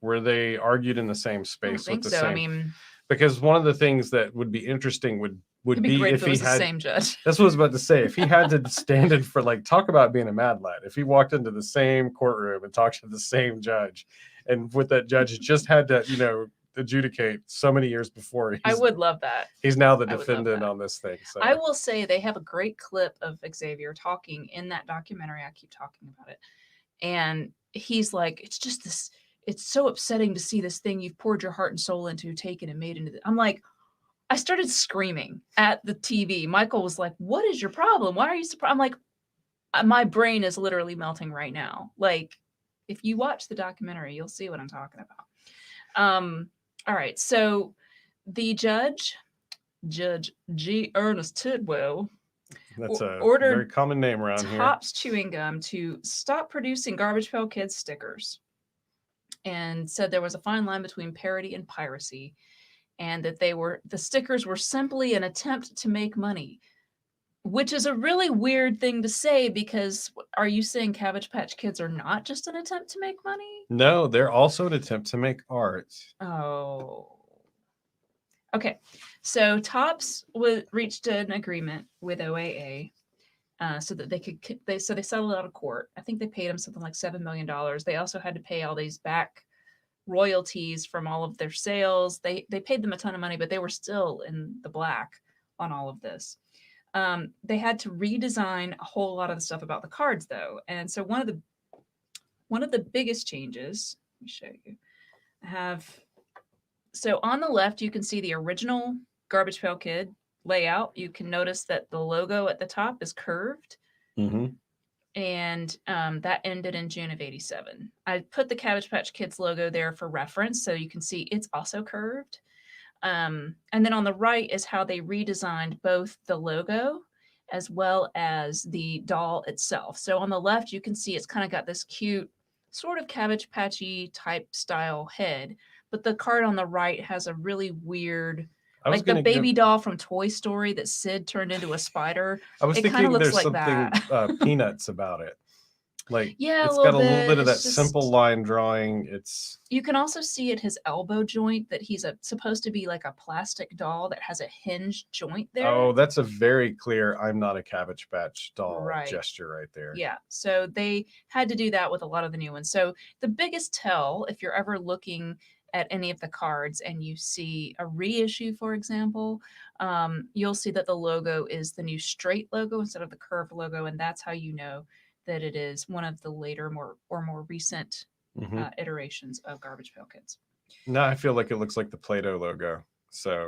were they argued in the same space? I don't think so. I mean, because one of the things that would be interesting would be if he had the same judge. That's what I was about to say. If he had to stand in for, like, talk about being a mad lad. If he walked into the same courtroom and talked to the same judge, and with that judge just had to, adjudicate so many years before. I would love that. He's now the defendant on this thing. So I will say they have a great clip of Xavier talking in that documentary. I keep talking about it. And he's like, it's just this, it's so upsetting to see this thing you've poured your heart and soul into, taken and made into I'm like, I started screaming at the TV. Michael was like, what is your problem? Why are you surprised? I'm like, my brain is literally melting right now. Like, if you watch the documentary, you'll see what I'm talking about. All right. So the Judge G. Ernest Tidwell, that's a ordered very common name around here. Topps Chewing Gum to stop producing Garbage Pail Kids stickers, and said there was a fine line between parody and piracy. and that the stickers were simply an attempt to make money, which is a really weird thing to say because are you saying Cabbage Patch Kids are not just an attempt to make money? No, they're also an attempt to make art. Oh. Okay. So Topps reached an agreement with OAA so that they settled out of court. I think they paid them something like $7 million. They also had to pay all these back royalties from all of their sales. They paid them a ton of money, but they were still in the black on all of this. They had to redesign a whole lot of the stuff about the cards, though, and so one of the biggest changes. Let me show you. I have so on the left you can see the original Garbage Pail Kid layout. You can notice that the logo at the top is curved. Mm-hmm. And that ended in June of '87. I put the Cabbage Patch Kids logo there for reference, so you can see it's also curved. And then on the right is how they redesigned both the logo as well as the doll itself. So on the left, you can see it's kind of got this cute, sort of Cabbage Patchy type style head, but the card on the right has a really weird, like the baby doll from Toy Story that Sid turned into a spider. I was It kind of thinking looks there's like something that. Peanuts about it. Like Yeah, a it's little got a little bit. bit of that It's just simple line drawing. It's you can also see at his elbow joint that he's supposed to be like a plastic doll that has a hinged joint there. oh, that's a very clear "I'm not a Cabbage Patch doll" Right. gesture right there. Yeah. So they had to do that with a lot of the new ones. So the biggest tell, if you're ever looking at any of the cards and you see a reissue, for example, you'll see that the logo is the new straight logo instead of the curved logo, and that's how you know that it is one of the later, more recent iterations of Garbage Pail Kids. Now I feel like it looks like the Play-Doh logo. So,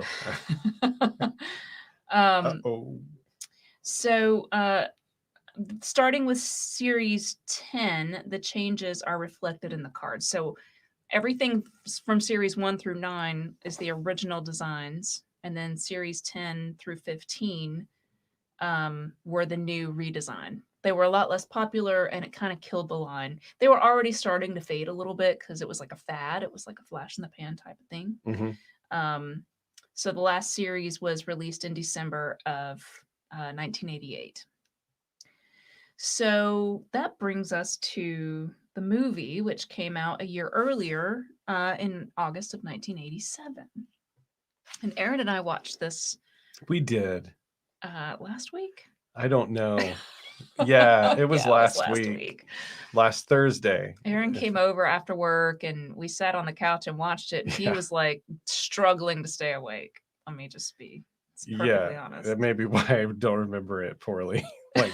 so starting with Series 10, the changes are reflected in the cards. So everything from Series 1 through 9 is the original designs, and then Series 10 through 15 were the new redesign. They were a lot less popular, and it kind of killed the line. They were already starting to fade a little bit because it was like a fad. It was like a flash in the pan type of thing. So the last series was released in December of 1988. So that brings us to the movie, which came out a year earlier in August of 1987. And Aaron and I watched this. We did. Last week? I don't know. Yeah, it was last week. Last Thursday. Aaron came over after work and we sat on the couch and watched it. He was like struggling to stay awake. Let me just be perfectly honest. That may be why I don't remember it poorly. Like,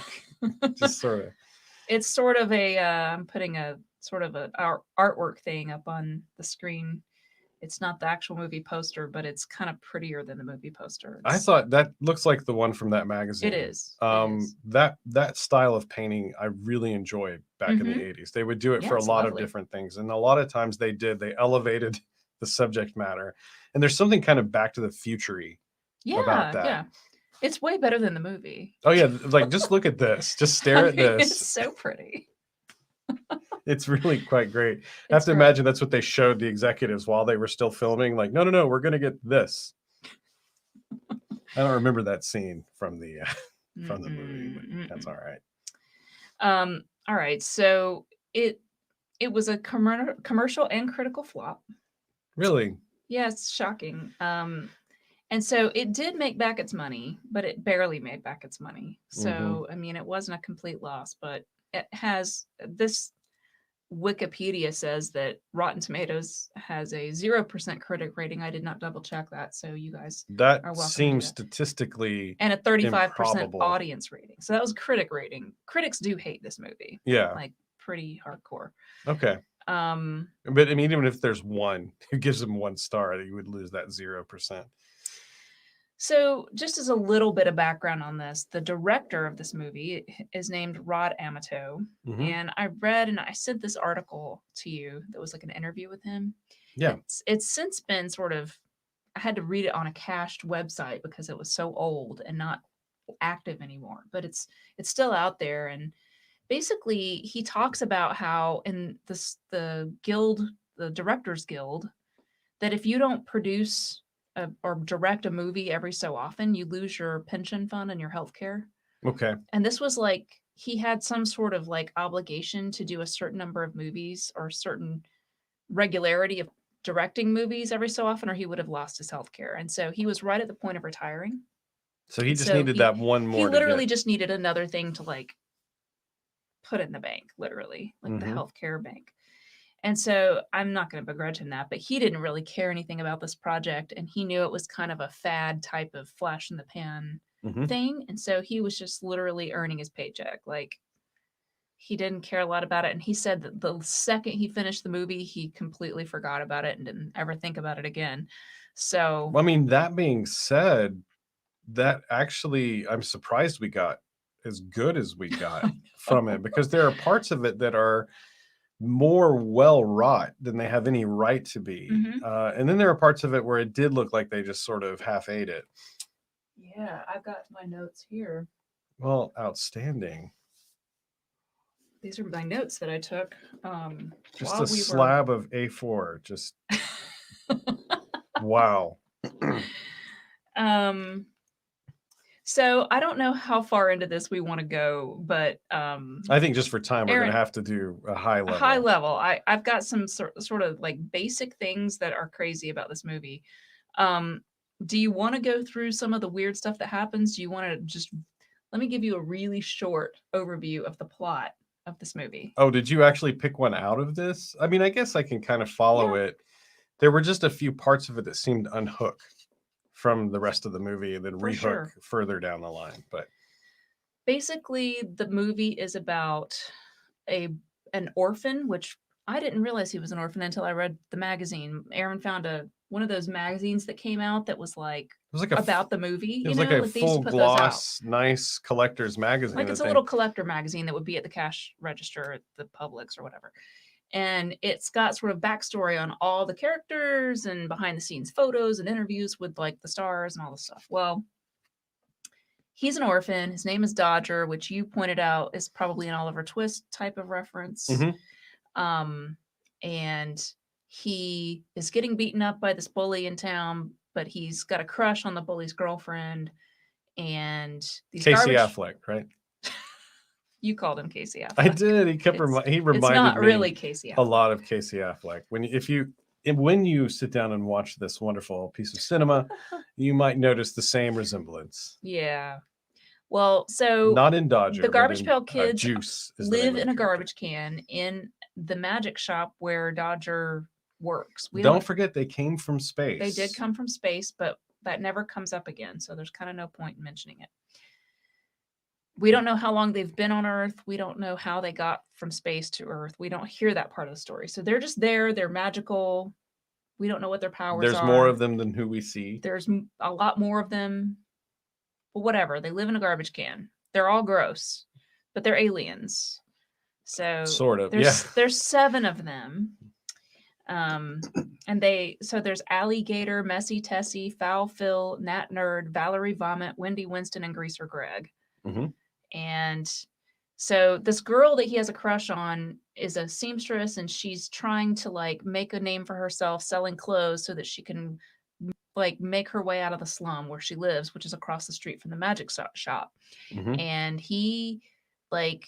just sort of. It's sort of a, I'm putting a sort of an artwork thing up on the screen. It's not the actual movie poster, but it's kind of prettier than the movie poster. I thought that looks like the one from that magazine. It is. That style of painting I really enjoyed back in the 80s. They would do it for a lot of different things. And a lot of times they elevated the subject matter. And there's something kind of Back to the Future-y about that. Yeah. It's way better than the movie. Oh yeah, like just look at this. Just stare at this. It's so pretty. It's really quite great. I have to imagine that's what they showed the executives while they were still filming. Like, no, we're going to get this. I don't remember that scene from the movie, but that's all right. All right. So it was a commercial and critical flop. Really? Yeah, it's shocking. And so it did make back its money, but it barely made back its money. So, I mean, it wasn't a complete loss, but it has this. Wikipedia says that Rotten Tomatoes has a 0% critic rating. I did not double check that, so you guys that are welcome seems statistically and a 35% improbable. Audience rating. So that was critic rating. Critics do hate this movie. Yeah, like pretty hardcore. Okay. But I mean, even if there's one who gives them 1 star, you would lose that 0%. So just as a little bit of background on this, the director of this movie is named Rod Amato. And I read and I sent this article to you that was like an interview with him. Yeah. It's since been sort of, I had to read it on a cached website because it was so old and not active anymore, but it's still out there. And basically he talks about how in the guild, the Directors Guild, that if you don't produce or direct a movie every so often, you lose your pension fund and your health care. Okay. And this was like he had some sort of like obligation to do a certain number of movies or certain regularity of directing movies every so often, or he would have lost his health care. And so he was right at the point of retiring. So he just So needed that one he more to literally get. just needed another thing to like put in the bank, literally, like the Mhm. healthcare bank. And so I'm not going to begrudge him that, but he didn't really care anything about this project. And he knew it was kind of a fad type of flash in the pan Mhm. thing. And so he was just literally earning his paycheck. Like he didn't care a lot about it. And he said that the second he finished the movie, he completely forgot about it and didn't ever think about it again. So, I mean, that being said, that actually, I'm surprised we got as good as we got from it, because there are parts of it that are more well wrought than they have any right to be. mhm. And then there are parts of it where it did look like they just sort of half ate it. Yeah, I've got my notes here. Well, outstanding. These are my notes that I took Just while a we slab of A4. Just wow. um so I don't know how far into this we want to go, but I think just for time, we're going to Aaron, have to do a high a high level. level. I've got some sort of like basic things that are crazy about this movie. Do you want to go through some of the weird stuff that happens? Do you want to just let me give you a really short overview of the plot of this movie? Oh, did you actually pick one out of this? I mean, I guess I can kind of follow Yeah, it. There were just a few parts of it that seemed unhook from the rest of the movie and then for rehook sure. further down the line. But Basically, the movie is about a an orphan, which I didn't realize he was an orphan until I read the magazine. Aaron found one of those magazines that came out that was like it was like about the movie, it was like a like they used to full put those out. gloss, nice collector's magazine Like it's that a they. little collector magazine that would be at the cash register at the Publix or whatever. And it's got sort of backstory on all the characters and behind the scenes photos and interviews with like the stars and all this stuff. Well, he's an orphan. His name is Dodger, which you pointed out is probably an Oliver Twist type of reference. Mhm. Um, and he is getting beaten up by this bully in town, but he's got a crush on the bully's girlfriend. And these Casey garbage, Affleck, right? you called him Casey I Affleck. did. He kept he It's reminded not me really Casey a Affleck. lot of Casey Affleck. When you sit down and watch this wonderful piece of cinema, you might notice the same resemblance. Yeah. Well, so Not in Dodger, the but Garbage in Pail Kids Juice is the name live of in the a character. garbage can in the magic shop where Dodger works. Don't forget they came from space. They did come from space, but that never comes up again, so there's kind of no point in mentioning it. We don't know how long they've been on Earth. We don't know how they got from space to Earth. We don't hear that part of the story. So they're just there. They're magical. We don't know what their powers are. There's more of them than who we see. There's a lot more of them. But whatever. They live in a garbage can. They're all gross, but they're aliens. So Sort of, yeah. There's 7 of them. And there's Alligator, Messy Tessie, Foul Phil, Nat Nerd, Valerie Vomit, Wendy Winston, and Greaser Greg. Mm-hmm. And so this girl that he has a crush on is a seamstress, and she's trying to like make a name for herself selling clothes so that she can like make her way out of the slum where she lives, which is across the street from the magic shop. Mm-hmm. And he like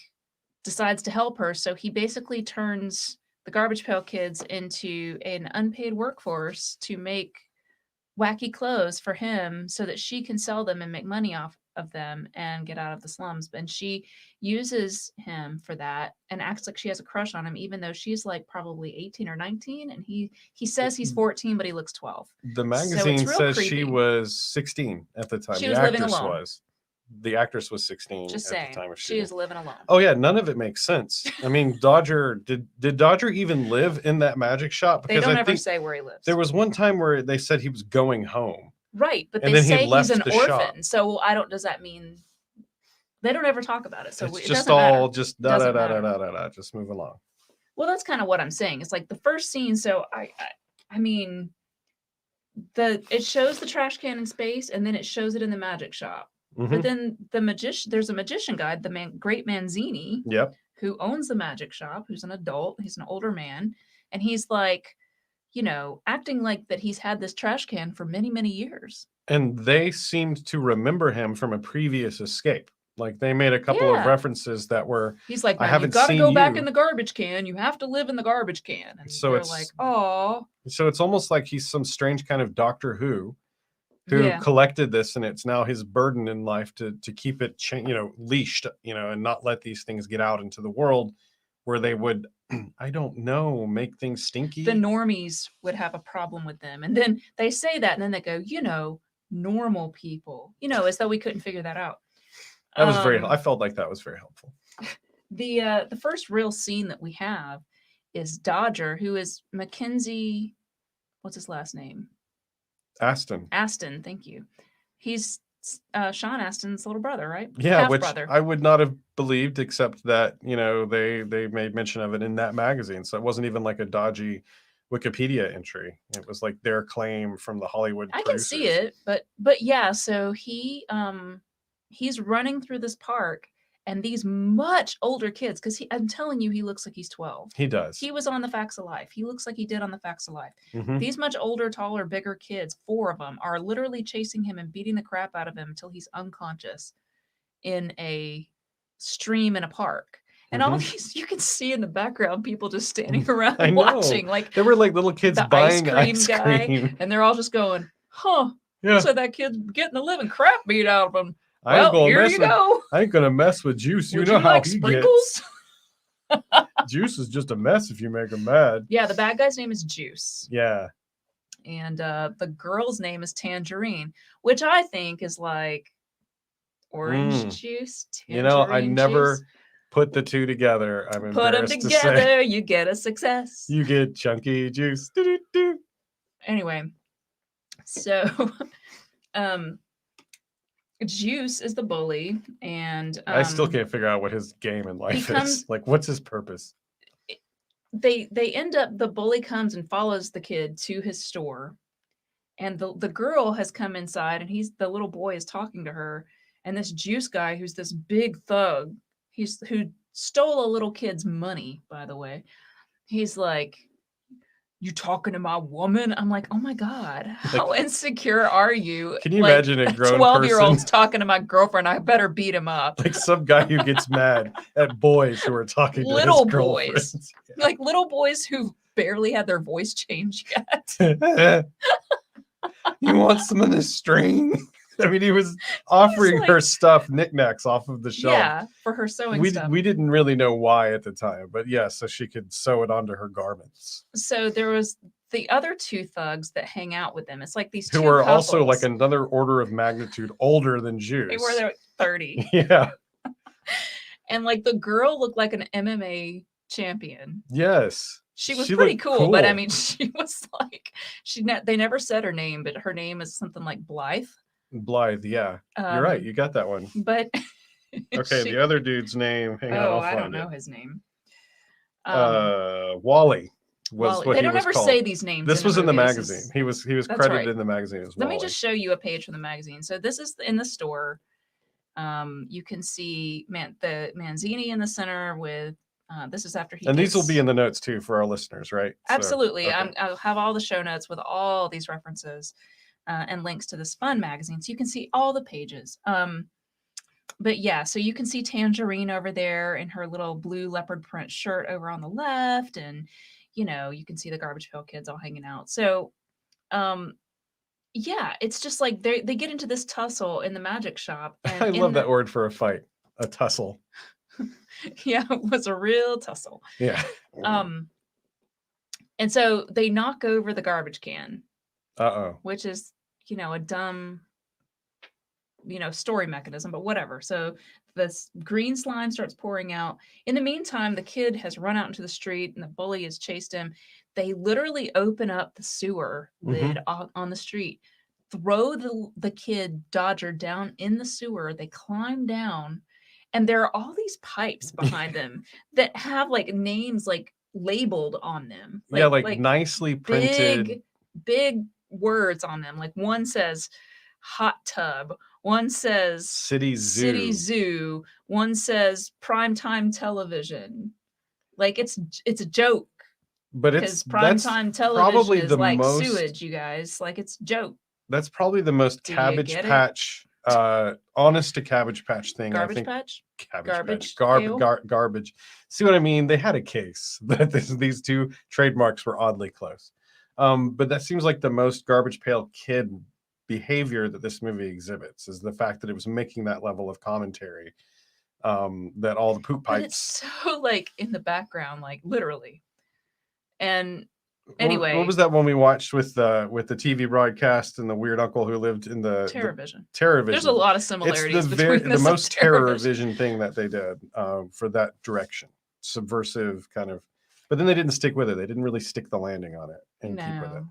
decides to help her, so he basically turns the Garbage Pail Kids into an unpaid workforce to make wacky clothes for him so that she can sell them and make money off of them and get out of the slums. And she uses him for that and acts like she has a crush on him, even though she's like probably 18 or 19. And he says he's 14, but he looks 12. The magazine says she was 16 at the time. She the was living actress alone. was. The actress was 16 Just at saying, the time of she shooting. is living alone. Oh yeah, none of it makes sense. I mean, Dodger did Dodger even live in that magic shop? Because they don't ever say where he lives. There was one time where they said he was going home. Right, but and they then say he left he's an the orphan. shop. So does that mean they don't ever talk about it? So It's it just doesn't matter. all just da da da da da da. Just move along. Well, that's kind of what I'm saying. It's like the first scene. So I mean, it shows the trash can in space, and then it shows it in the magic shop. Mm-hmm. But then there's a magician guy, Great Manzini, Yep. who owns the magic shop, who's an adult. He's an older man, and he's like, acting like that he's had this trash can for many, many years. And they seemed to remember him from a previous escape. Like they made a couple of Yeah. references that were, He's like, I man, you've haven't got to seen go back in you. the garbage can. You have to live in the garbage can. And So they're like, it's oh, so it's almost like he's some strange kind of Doctor Who yeah. collected this, and it's now his burden in life to keep it leashed, and not let these things get out into the world where they would I don't know, make things The stinky. normies would have a problem with them. And then they say that, and then they go, normal people, as though we couldn't figure that out. That was I felt like that was very helpful. The first real scene that we have is Dodger, who is Mackenzie. What's his last name? Aston. Aston. Thank you. He's Sean Aston's little brother, right? Yeah, Half which brother. I would not have believed, except that they made mention of it in that magazine, so it wasn't even like a dodgy Wikipedia entry. It was like their claim from the Hollywood I producers. can see it, but yeah. So he's running through this park, and these much older kids, because I'm telling you, he looks like he's 12. He does. He was on the Facts of Life. He looks like he did on the Facts of Life. Mhm. These much older, taller, bigger kids, 4 of them, are literally chasing him and beating the crap out of him until he's unconscious in a stream in a park. And all these, you can see in the background people just standing around I know. watching. Like There were like little kids the buying ice cream guy, and they're all just going, huh. Yeah. Looks like that kid's getting the living crap beat out of him. I ain't Well, gonna here mess you with, go. I ain't gonna mess with Juice. You Would know you how like he sprinkles? gets. Juice is just a mess if you make him mad. Yeah, the bad guy's name is Juice. Yeah. And the girl's name is Tangerine, which I think is like orange juice, tangerine I never juice. put the two together. I'm Put them embarrassed to together, say. you get a success. You get chunky juice. Doo-doo-doo. Anyway, so Juice is the bully, and I still can't figure out what his game in life is. Like, what's his purpose? They end up, the bully comes and follows the kid to his store, and the girl has come inside, and the little boy is talking to her, and this Juice guy, who's this big thug, who stole a little kid's money, by the way. He's like, you talking to my woman? I'm like, oh my God, how insecure are you? Can you imagine a grown 12-year-old's person talking to my girlfriend? I better beat him up. like some guy who gets mad at boys who are talking to Little his girlfriends. boys. Like little boys who barely had their voice changed yet. You want some of this string? I mean, he was offering her stuff, knickknacks off of the shelf. Yeah, for her sewing stuff. We didn't really know why at the time, but yeah, so she could sew it onto her garments. So there was the other 2 thugs that hang out with them. It's like these 2 who are couples. Also like another order of magnitude older than Juice. They were there 30. Yeah. And like the girl looked like an MMA champion. Yes. She was pretty cool, but I mean, she was like, they never said her name, but her name is something like Blythe. Blythe, yeah. You're right. You got that one. But okay, the other dude's name. Hang on, I don't know his name. Wally was Wally. what They he don't was ever called. say these names. This was in the magazine. He was credited right. in the magazine as well. Let me just show you a page from the magazine. So this is in the store. You can see the Manzini in the center with. This is after he. And these will be in the notes too for our listeners, right? Absolutely. So, okay. I'll have all the show notes with all these references and links to this fun magazine, so you can see all the pages. But yeah, so you can see Tangerine over there in her little blue leopard print shirt over on the left, and you can see the Garbage Pail Kids all hanging out. So, yeah, it's just like they get into this tussle in the magic shop. And I love that word for a fight, a tussle. Yeah, it was a real tussle. Yeah. And so they knock over the garbage can. Uh-oh. Which is, a dumb, story mechanism, but whatever. So this green slime starts pouring out. In the meantime, the kid has run out into the street and the bully has chased him. They literally open up the sewer lid on the street, throw the kid Dodger down in the sewer. They climb down, and there are all these pipes behind them that have like names like labeled on them. Like nicely printed. Big words on them. Like one says hot tub, one says city zoo, one says primetime television. Like it's a joke. But Because that's primetime television probably is the like most sewage, you guys. Like, it's a joke. that's probably the most Do you Cabbage get it? Patch, honest to Cabbage Patch thing. I Garbage think Patch? Cabbage Patch, Garbage Pail? garbage. See what I mean? They had a case that these two trademarks were oddly close. But that seems like the most Garbage Pail Kid behavior that this movie exhibits is the fact that it was making that level of commentary. That all the poop But it's pipes. so, like, in the background, like, literally. And What anyway, was that one we watched with the TV broadcast and the weird uncle who lived in the TerraVision. TerraVision? There's a lot of It's similarities between the this most and TerraVision. TerraVision thing that they did for that direction, subversive kind of. But then they didn't stick with it. They didn't really stick the landing on it and keep with it. No.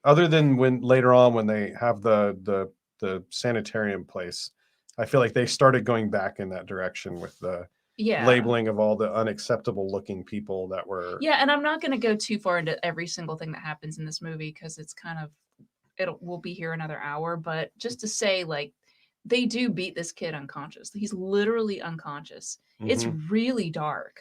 Other than when later on when they have the sanitarium place, I feel like they started going back in that direction with the Yeah. labeling of all the unacceptable looking people that were. Yeah, and I'm not going to go too far into every single thing that happens in this movie because it's kind of we'll be here another hour, but just to say, like, they do beat this kid unconscious. He's literally unconscious. It's really dark.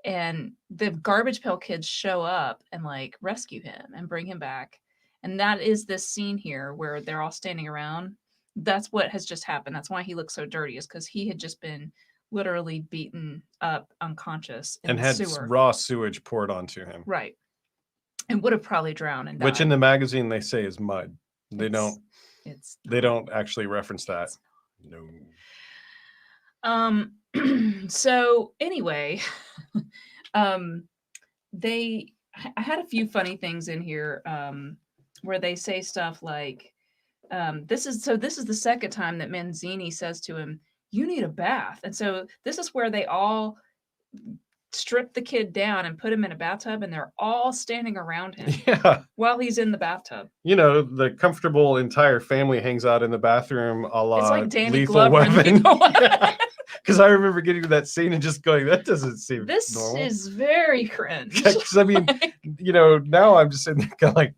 And the Garbage Pail Kids show up and, like, rescue him and bring him back. And that is this scene here where they're all standing around. That's what has just happened. That's why he looks so dirty, is because he had just been literally beaten up unconscious in and the had sewer. raw sewage poured onto him. Right. And would have probably drowned and died. Which in the magazine they say is mud. They don't actually reference that. No. So anyway, I had a few funny things in here where they say stuff like, this is the second time that Manzini says to him, "You need a bath." And so this is where they all strip the kid down and put him in a bathtub, and they're all standing around him while he's in the bathtub. You know, the comfortable entire family hangs out in the bathroom a la it's like Danny Lethal Glover Weapon. Because I remember getting to that scene and just going, that doesn't seem this normal. is very cringe. Because I mean, you know, now I'm just sitting there like,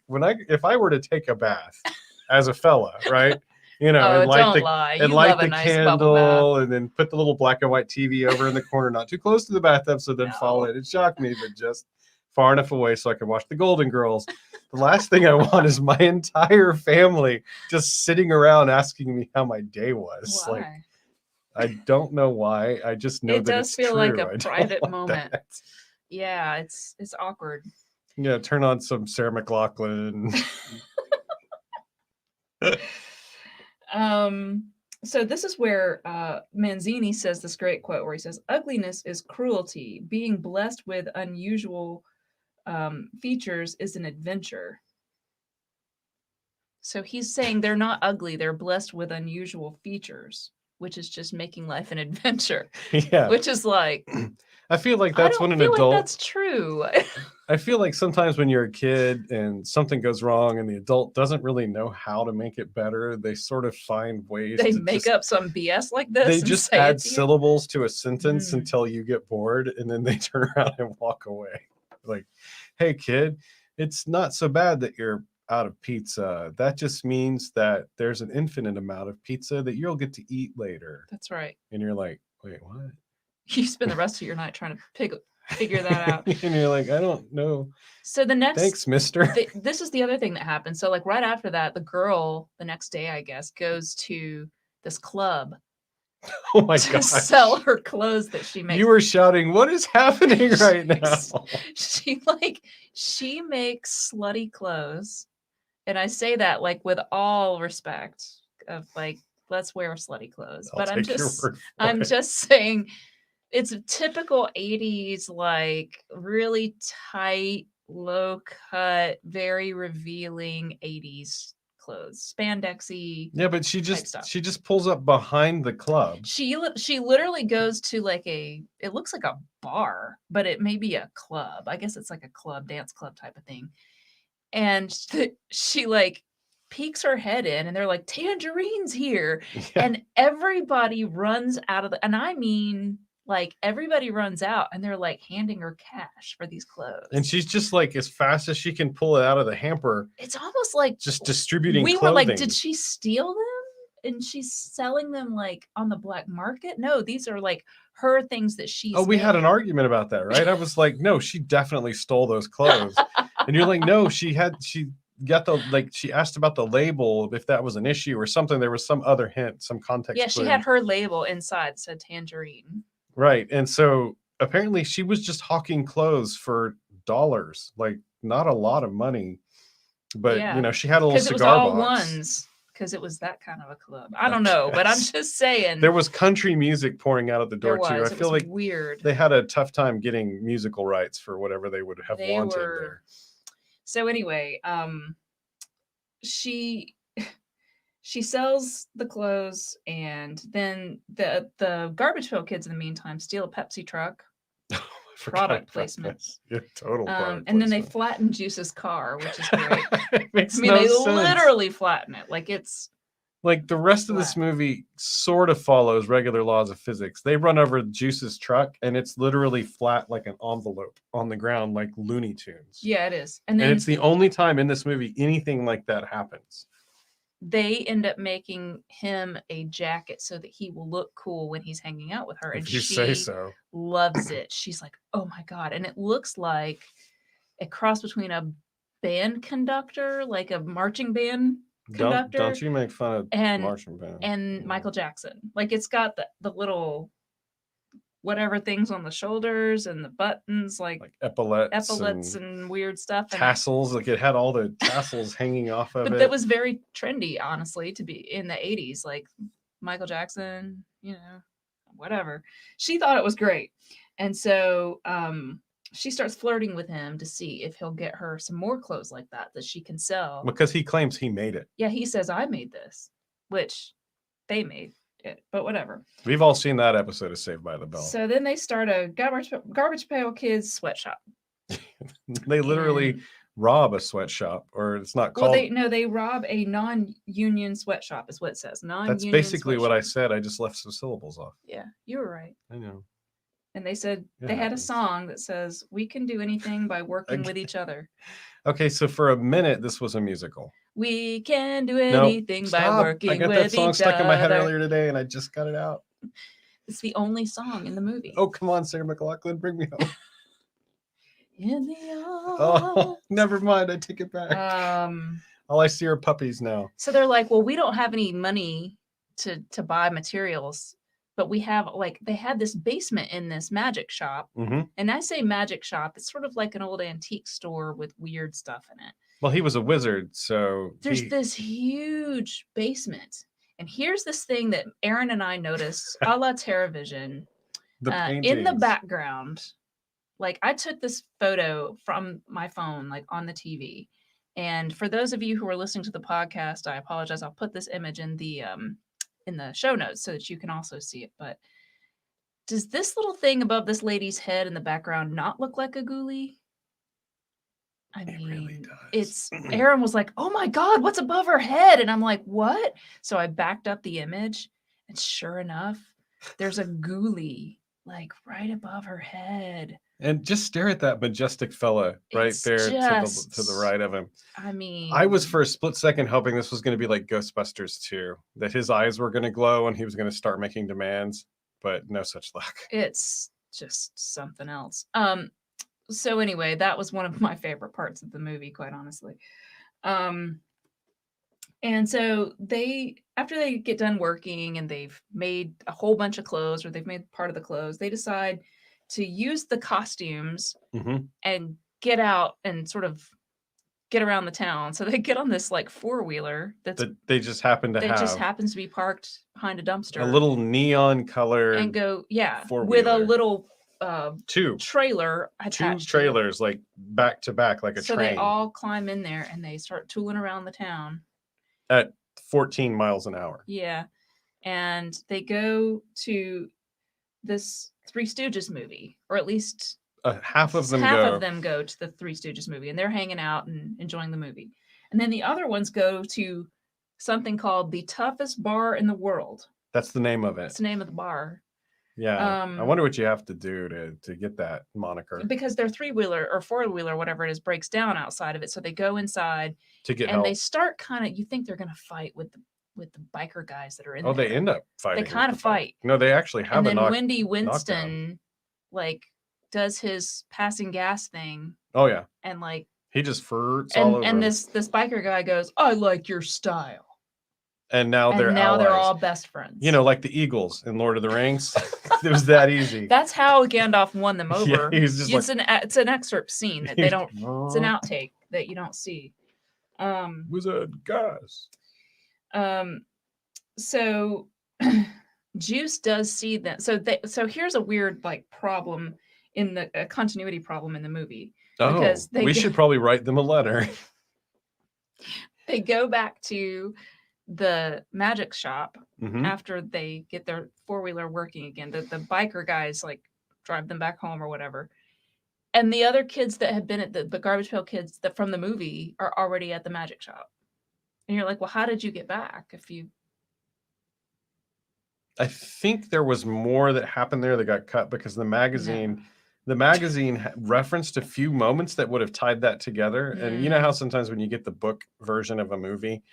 if I were to take a bath as a fella, right? You know, and light the nice candle and then put the little black and white TV over in the corner, not too close to the bathtub, so then fall in. It shocked me, but just far enough away so I can watch the Golden Girls. The last thing I want is my entire family just sitting around asking me how my day was. Why? Like, I don't know why. I just know it that does it's feel true. like a private moment. That. Yeah, it's awkward. Yeah, turn on some Sarah McLachlan. So this is where Manzini says this great quote where he says, "Ugliness is cruelty. Being blessed with unusual features is an adventure." So he's saying they're not ugly, they're blessed with unusual features, which is just making life an adventure. Yeah. Which is like, I feel like that's when an adult. Like that's true. I feel like sometimes when you're a kid and something goes wrong and the adult doesn't really know how to make it better, they sort of find ways they to make up some BS like this. They just add syllables to a sentence until you get bored, and then they turn around and walk away. Like, hey kid, it's not so bad that you're out of pizza. That just means that there's an infinite amount of pizza that you'll get to eat later. That's right. And you're like, wait, what? You spend the rest of your night trying to figure that out. And you're like, I don't know. So the next, thanks, mister. This is the other thing that happened. So like right after that, the girl the next day, I guess, goes to this club. Oh my god! Sell her clothes that she makes. You were shouting, "What is happening right now?" She makes slutty clothes, and I say that like with all respect of like, let's wear slutty clothes. But I'm just saying. It's a typical 80s, like really tight, low cut, very revealing 80s clothes, spandexy. Yeah, but she just pulls up behind the club. She literally goes to like it looks like a bar, but it may be a club. I guess it's like a club, dance club type of thing. And she like peeks her head in and they're like, Tangerine's here. Yeah. And everybody runs out of and I mean, like everybody runs out and they're like handing her cash for these clothes. And she's just like as fast as she can pull it out of the hamper. It's almost like just distributing we clothing. Were like, did she steal them? and she's selling them like on the black market. No, these are like her things that Oh, she's we had an made. argument about that, right? I was like, no, she definitely stole those clothes. And you're like, no, she got the, like, she asked about the label, if that was an issue or something. There was some other hint, some context Yeah, she clue. had her label inside that said tangerine. Right. And so apparently she was just hawking clothes for dollars, like not a lot of money. But Yeah, you know, she had a little because it was cigar all box. ones. Because it was that kind of a club. I don't know, but I'm guess. just saying. There was country music pouring out of the door There too. was. I It feel was like weird. they had a tough time getting musical rights for whatever they would have They wanted were. there. So anyway, she sells the clothes, and then the Garbage Pail Kids in the meantime steal a Pepsi truck. Product placement. Yeah, total product and then they placement. flatten Juice's car, which is great. It makes I mean, no they sense. literally flatten it. Like it's like the rest of this flat. movie sort of follows regular laws of physics. They run over Juice's truck and it's literally flat like an envelope on the ground, like Looney Tunes. Yeah, it is. And then And it's the only time in this movie anything like that happens. they end up making him a jacket so that he will look cool when he's hanging out with her. And If you she say so. loves it. She's like, oh my God. And it looks like a cross between a band conductor, like a marching band conductor. Don't you make fun of and marching band. And Michael Jackson. Like it's got the little whatever things on the shoulders and the buttons, like epaulets and weird stuff. Tassels, like it had all the tassels hanging off of it. But that was very trendy, honestly, to be in the 80s. Like Michael Jackson, you know, whatever. She thought it was great. And so she starts flirting with him to see if he'll get her some more clothes like that she can sell. Because he claims he made it. Yeah, he says, I made this, which they made it, but whatever. We've all seen that episode of Saved by the Bell. So then they start a Garbage Pail Kids sweatshop. They literally rob a sweatshop, or it's not called. Well, they rob a non-union sweatshop, is what it says. Non-union. That's basically sweatshop. What I said. I just left some syllables off. Yeah, you were right. I know. And they said they had a song that says, "We can do anything by working with each other." Okay, so for a minute, this was a musical. We can do anything by working with each other. I got that song stuck in my head earlier today, and I just got it out. It's the only song in the movie. Oh, come on, Sarah McLachlan, bring me home. In the oh, never mind. I take it back. All I see are puppies now. So they're like, well, we don't have any money to buy materials, but we have, like, they had this basement in this magic shop. Mm-hmm. And I say magic shop, it's sort of like an old antique store with weird stuff in it. Well, he was a wizard, so there's this huge basement. And here's this thing that Aaron and I noticed, a la TerraVision, in the background. Like, I took this photo from my phone, like on the TV. And for those of you who are listening to the podcast, I apologize. I'll put this image in the show notes so that you can also see it. But does this little thing above this lady's head in the background not look like a ghoulie? I mean, it really does. Aaron was like, oh my God, what's above her head? And I'm like, what? So I backed up the image, and sure enough, there's a ghoulie like right above her head. And just stare at that majestic fella right there to the right of him. I mean, I was for a split second hoping this was going to be like Ghostbusters 2, that his eyes were going to glow and he was going to start making demands, but no such luck. It's just something else. So anyway, that was one of my favorite parts of the movie, quite honestly. And so after they get done working and they've made a whole bunch of clothes, or they've made part of the clothes, they decide to use the costumes and get out and sort of get around the town. So they get on this like 4-wheeler that they just happen to have. It just happens to be parked behind a dumpster. A little neon color. And go, with a little trailer attached. 2 trailers, like back to back, like a train. So they all climb in there and they start tooling around the town. At 14 miles an hour. Yeah. And they go to this Three Stooges movie, or at least half of them go to the Three Stooges movie, and they're hanging out and enjoying the movie. And then the other ones go to something called the toughest bar in the world. That's the name of it. That's the name of the bar. Yeah. I wonder what you have to do to get that moniker. Because their 3-wheeler or 4-wheeler, whatever it is, breaks down outside of it. So they go inside to get help. They start kind of, you think they're going to fight with with the biker guys that are in Oh, they there. end up They fighting. kind of fight. No, they actually have And a then Wendy knockdown. Winston like does his passing gas thing Oh yeah, and like he just flirts all over and him. this biker guy goes, "I like your style." And now they're allies. They're all best friends. You know, like the Eagles in Lord of the Rings. It was that easy. That's how Gandalf won them over. Yeah, he's just it's an excerpt scene that they don't. It's an outtake that you don't see. Wizard guys. So Juice does see that. So here's a weird like problem in the continuity problem in the movie. Because we should probably write them a letter. They go back to the magic shop Mhm. after they get their four-wheeler working again. The biker guys like drive them back home or whatever. And the other kids that had been at the Garbage Pail Kids that from the movie are already at the magic shop. And you're like, well, how did you get back if you... I think there was more that happened there that got cut because the magazine referenced a few moments that would have tied that together. And you know how sometimes when you get the book version of a movie,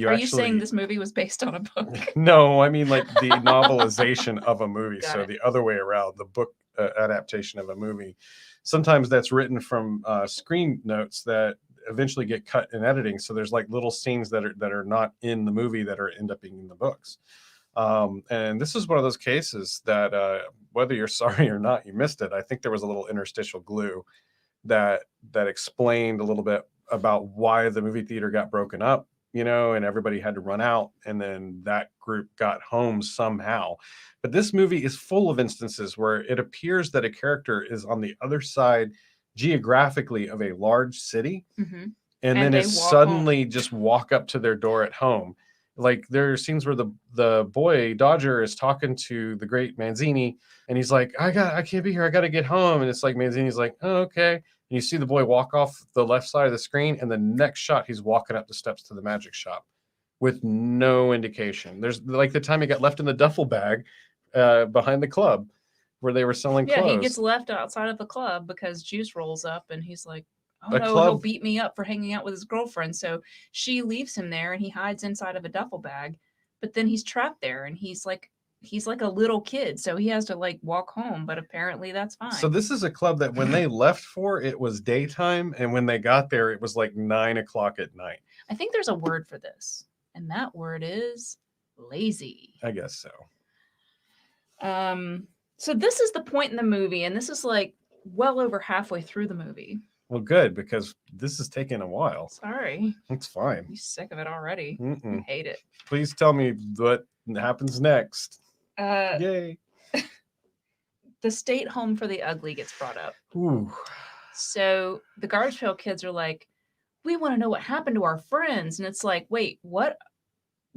Are you saying this movie was based on a book? No, I mean like the novelization of a movie. Got So it. the other way around, the book adaptation of a movie. Sometimes that's written from screen notes that eventually get cut in editing. So there's like little scenes that are not in the movie that are end up being in the books. And this is one of those cases that whether you're sorry or not, you missed it. I think there was a little interstitial glue that explained a little bit about why the movie theater got broken up, you know, and everybody had to run out, and then that group got home somehow. But this movie is full of instances where it appears that a character is on the other side geographically of a large city, and then is suddenly just walk up to their door at home. Like there are scenes where the boy Dodger is talking to the great Manzini, and he's like, I can't be here, I gotta get home. And it's like Manzini's like, oh, okay. And you see the boy walk off the left side of the screen, and the next shot he's walking up the steps to the magic shop with no indication. There's like the time he got left in the duffel bag behind the club where they were selling clothes. Yeah, he gets left outside of the club because Juice rolls up and he's like, oh no, he'll beat me up for hanging out with his girlfriend. So she leaves him there and he hides inside of a duffel bag, but then he's trapped there and he's like a little kid. So he has to like walk home, but apparently that's fine. So this is a club that when they left for, it was daytime. And when they got there, it was like 9 o'clock at night. I think there's a word for this. And that word is lazy. I guess so. So this is the point in the movie. And this is like well over halfway through the movie. Well, good, because this is taking a while. Sorry. It's fine. You sick of it already. I hate it. Please tell me what happens next. Yay. The state home for the ugly gets brought up. Ooh. So the Garbage Pail Kids are like, we want to know what happened to our friends. And it's like, wait, what?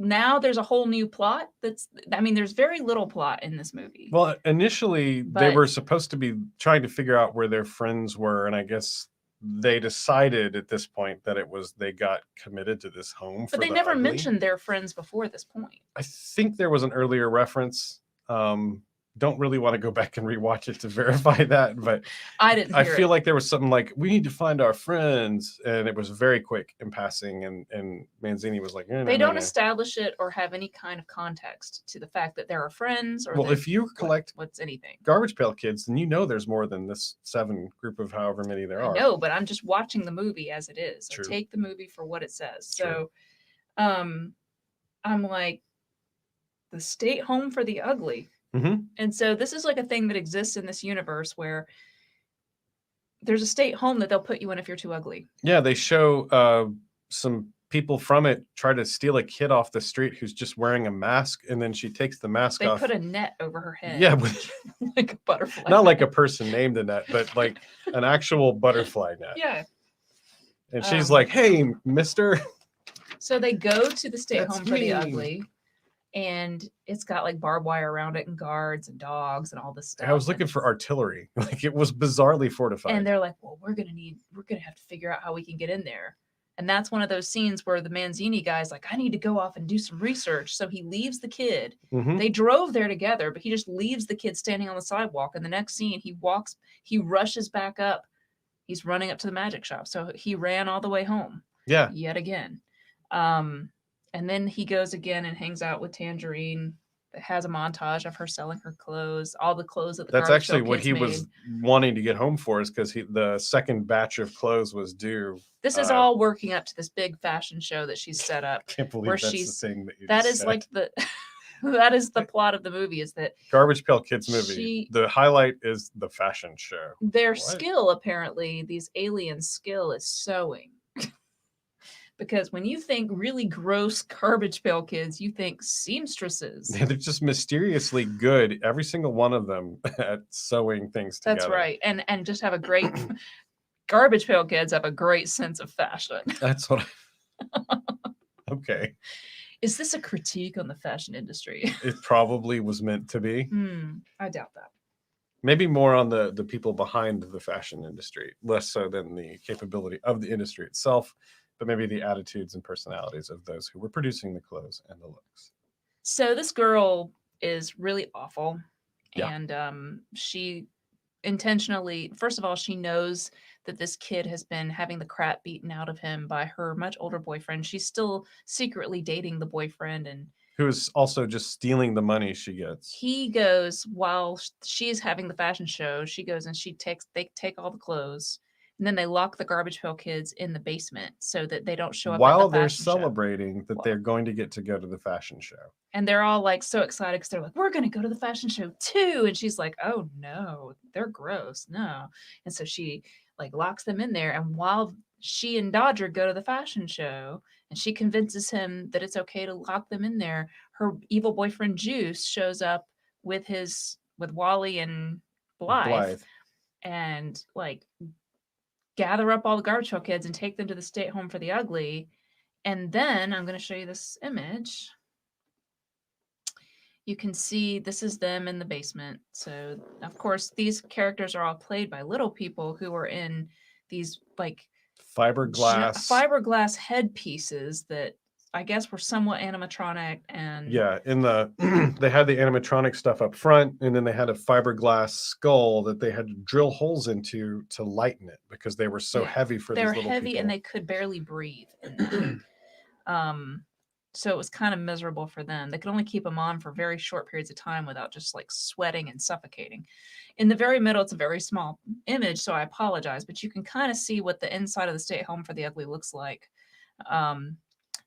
Now there's a whole new plot? There's very little plot in this movie. Well, initially they were supposed to be trying to figure out where their friends were, and I guess they decided at this point that they got committed to this home. But they never mentioned their friends before this point. I think there was an earlier reference. Don't really want to go back and rewatch it to verify that, but I feel like there was something like, we need to find our friends, and it was very quick in passing, and Manzini was like, they don't establish it or have any kind of context to the fact that there are friends, or if you collect what's anything Garbage Pail Kids, then you know there's more than this 7 group of however many there are. No, but I'm just watching the movie as it is. True. I take the movie for what it says. True. So I'm like, the state home for the ugly. And so this is like a thing that exists in this universe where there's a state home that they'll put you in if you're too ugly. Yeah, they show some people from it try to steal a kid off the street who's just wearing a mask, and then she takes the mask off. They put a net over her head. Yeah, like a butterfly. Not like a person named Annette, but like an actual butterfly net. Yeah. And she's like, hey, mister. So they go to the state home for the ugly. And it's got like barbed wire around it and guards and dogs and all this stuff. I was looking for artillery. Like it was bizarrely fortified. And they're like, well, we're going to have to figure out how we can get in there. And that's one of those scenes where the Manzini guy's like, I need to go off and do some research. So he leaves the kid. They drove there together, but he just leaves the kid standing on the sidewalk. And the next scene, he rushes back up. He's running up to the magic shop. So he ran all the way home. Yeah. Yet again. And then he goes again and hangs out with Tangerine. It has a montage of her selling her clothes, all the clothes that the That's Garbage actually Pail what Kids he made. was wanting to get home for, is because the second batch of clothes was due. This is all working up to this big fashion show that she's set up. Can't believe where that's the she's thing that you that just is said. like the that is the plot of the movie, is that Garbage Pail Kids movie. The highlight is the fashion show. Their skill, apparently, these aliens' skill is sewing. Because when you think really gross Garbage Pail Kids, you think seamstresses. They're just mysteriously good, every single one of them, at sewing things together. That's right. And just have a great Garbage Pail Kids have a great sense of fashion. That's what Okay. Is this a critique on the fashion industry? It probably was meant to be. I doubt that. Maybe more on the people behind the fashion industry, less so than the capability of the industry itself, but maybe the attitudes and personalities of those who were producing the clothes and the looks. So this girl is really awful. Yeah. And she intentionally, first of all, she knows that this kid has been having the crap beaten out of him by her much older boyfriend. She's still secretly dating the boyfriend, and who is also just stealing the money she gets. He goes, while she's having the fashion show, she goes and they take all the clothes, and then they lock the Garbage Pail Kids in the basement so that they don't show up while at the they're fashion celebrating that they're going to get to go to the fashion show. And they're all like so excited because they're like, we're going to go to the fashion show too. And she's like, oh no, they're gross. No. And so she like locks them in there. And while she and Dodger go to the fashion show and she convinces him that it's okay to lock them in there, her evil boyfriend Juice shows up with Wally and Blythe. And like gather up all the Garbage Pail Kids and take them to the state home for the ugly. And then I'm going to show you this image. You can see this is them in the basement. So, of course, these characters are all played by little people who are in these like fiberglass headpieces that I guess were somewhat animatronic. And yeah, in the they had the animatronic stuff up front, and then they had a fiberglass skull that they had to drill holes into to lighten it because they were so heavy for these little people. They were heavy and they could barely breathe. So it was kind of miserable for them. They could only keep them on for very short periods of time without just like sweating and suffocating. In the very middle, it's a very small image, so I apologize, but you can kind of see what the inside of the Stay Home for the Ugly looks like. And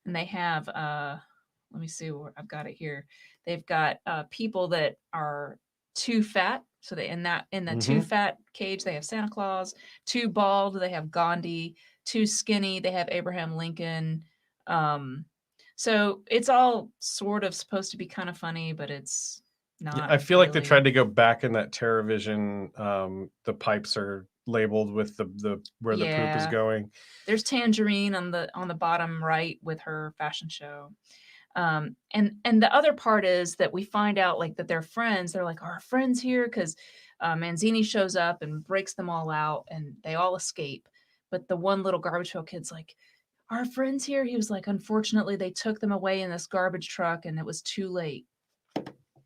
they have, let me see where I've got it here. They've got people that are too fat. So they in the too fat cage, they have Santa Claus. Too bald, they have Gandhi. Too skinny, they have Abraham Lincoln. So it's all sort of supposed to be kind of funny, but it's not. Yeah, I feel like they tried to go back in that TerraVision. The pipes are labeled with the where the poop is going. There's Tangerine on the bottom right with her fashion show. And the other part is that we find out like that they're friends. They're like, our friends here, because Manzini shows up and breaks them all out, and they all escape. But the one little Garbage Pail Kid's like, our friends here. He was like, unfortunately, they took them away in this garbage truck, and it was too late.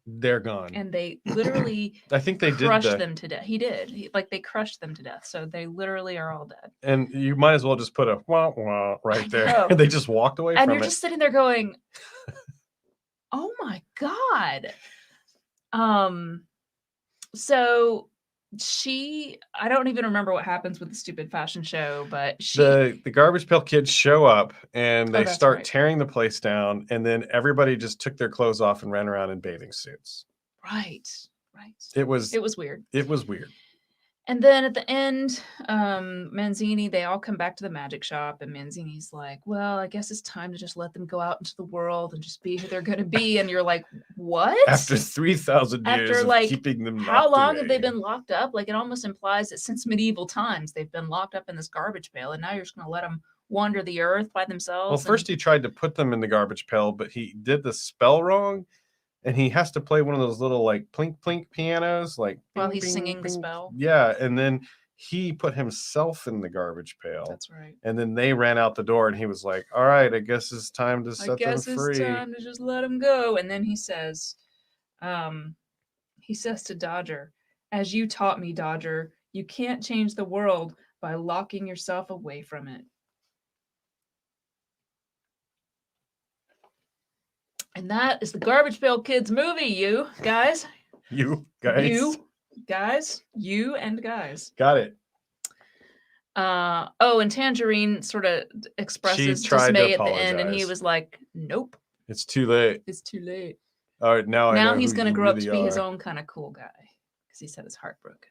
They're gone. And they literally, I think they crushed them to death. He did. They crushed them to death. So they literally are all dead. And you might as well just put a wah wah right there. And they just walked away from it. And you're just sitting there going, oh my God. So I don't even remember what happens with the stupid fashion show, but the Garbage Pail Kids show up and they start tearing the place down, and then everybody just took their clothes off and ran around in bathing suits. Right. It was weird. It was weird. And then at the end, Manzini, they all come back to the magic shop, and Manzini's like, well, I guess it's time to just let them go out into the world and just be who they're going to be. And you're like, what? After 3,000 years of keeping them how long have they been locked up? Like, it almost implies that since medieval times, they've been locked up in this garbage pail, and now you're just going to let them wander the earth by themselves. Well, first he tried to put them in the garbage pail, but he did the spell wrong. And he has to play one of those little like plink plink pianos, like while he's singing the spell. Yeah, and then he put himself in the garbage pail. That's right. And then they ran out the door, and he was like, "All right, I guess it's time to set them free. I guess it's time to just let them go." And then he says to Dodger, "As you taught me, Dodger, you can't change the world by locking yourself away from it." And that is the Garbage Pail Kids movie, you guys. You guys. You guys. You and guys. Got it. And Tangerine sort of expresses tried to dismay at the end, and he apologize. was like, "Nope, It's too late. it's too late." All right, now I know he's who going to you grow up really to be his are. own kind of cool guy because he said his heart broken.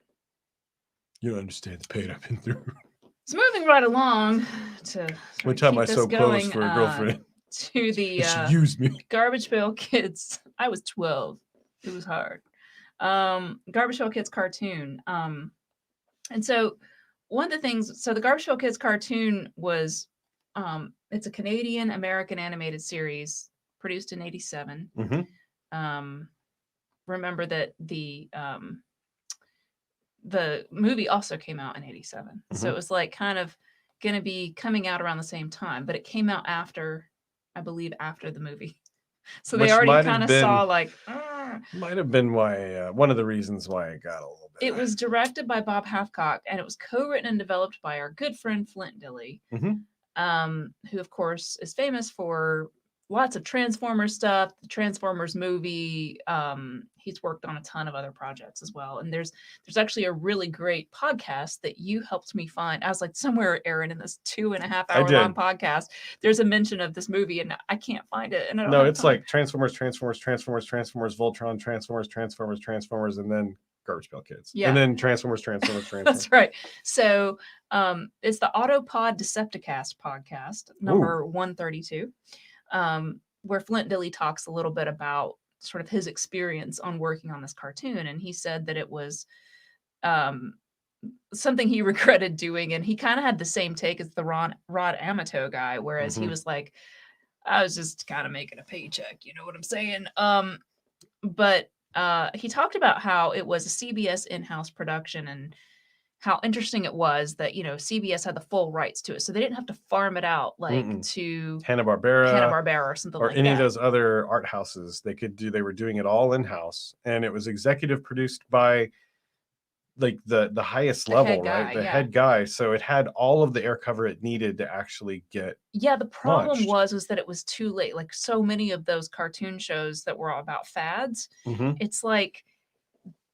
You don't understand the pain I've been through. So moving right along to One time I so going, posed for a girlfriend. To the She used me. Garbage Pail Kids. I was 12. It was hard. Garbage Pail Kids cartoon. And so one of the things, so the Garbage Pail Kids cartoon was, it's a Canadian American animated series produced in '87. Mm-hmm. Remember that the movie also came out in '87, Mm-hmm. so it was like kind of going to be coming out around the same time, but it came out after, I believe, after the movie. So they already kind of saw like. Might have been why one of the reasons why it got a little bit. It was directed by Bob Hathcock, and it was co-written and developed by our good friend Flint Dille, who of course is famous for lots of Transformers stuff, the Transformers movie. He's worked on a ton of other projects as well. And there's actually a really great podcast that you helped me find. I was like, somewhere, Aaron, in this 2.5 hour long podcast, there's a mention of this movie, and I can't find it. And I don't no, have it's time. like Transformers, Voltron, Transformers, and then Garbage Pail Kids. Yeah. And then Transformers. That's right. So it's the Autopod Decepticast podcast, number 132. Where Flint Dille talks a little bit about sort of his experience on working on this cartoon. And he said that it was something he regretted doing. And he kind of had the same take as the Rod Amato guy, whereas he was like, I was just kind of making a paycheck, you know what I'm saying? But he talked about how it was a CBS in-house production and how interesting it was that, CBS had the full rights to it. So they didn't have to farm it out like to Hanna-Barbera or something like that. Or any of those other art houses. They were doing it all in-house. And it was executive produced by like the highest level, right? The head guy. So it had all of the air cover it needed to actually get. Yeah, the problem was that it was too late. Like so many of those cartoon shows that were all about fads, it's like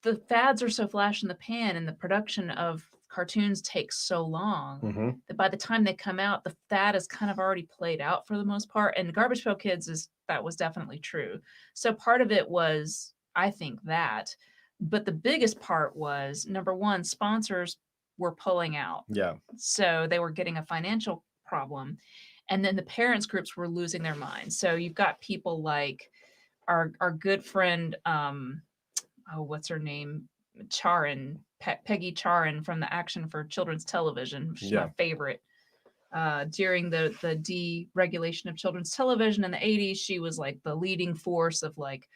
the fads are so flash in the pan and the production of cartoons takes so long that by the time they come out, the fad is kind of already played out for the most part. And Garbage Pail Kids that was definitely true. So part of it was, I think, that. But the biggest part was, number one, sponsors were pulling out. Yeah. So they were getting a financial problem. And then the parents groups were losing their minds. So you've got people like our good friend, what's her name? Charin, Peggy Charin from the Action for Children's Television. She's my favorite. During the deregulation of children's television in the 80s, she was like the leading force of like,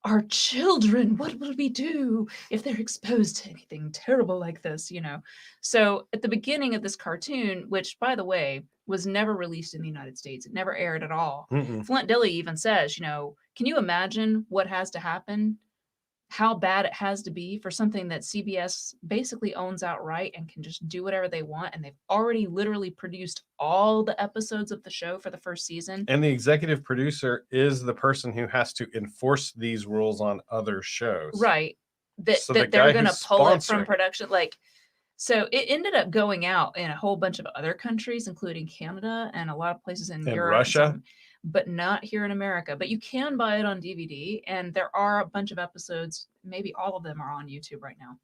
our children, what will we do if they're exposed to anything terrible like this, So at the beginning of this cartoon, which, by the way, was never released in the United States, it never aired at all. Flint Dille even says, can you imagine what has to happen, how bad it has to be for something that CBS basically owns outright and can just do whatever they want, and they've already literally produced all the episodes of the show for the first season. And the executive producer is the person who has to enforce these rules on other shows. Right. That they're going to pull it from production. So it ended up going out in a whole bunch of other countries, including Canada and a lot of places in Europe. Russia. But not here in America. But you can buy it on DVD, and there are a bunch of episodes. Maybe all of them are on YouTube right now.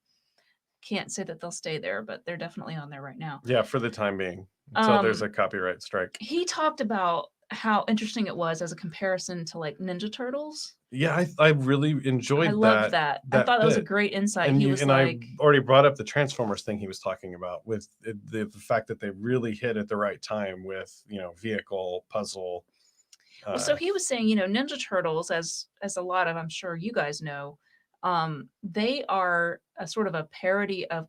Can't say that they'll stay there, but they're definitely on there right now. Yeah, for the time being, until there's a copyright strike. He talked about how interesting it was as a comparison to like Ninja Turtles. Yeah, I really enjoyed that. I loved that. I thought that was a great insight. And I already brought up the Transformers thing he was talking about with the fact that they really hit at the right time with, vehicle, puzzle. So he was saying, Ninja Turtles, as a lot of, I'm sure you guys know, they are a sort of a parody of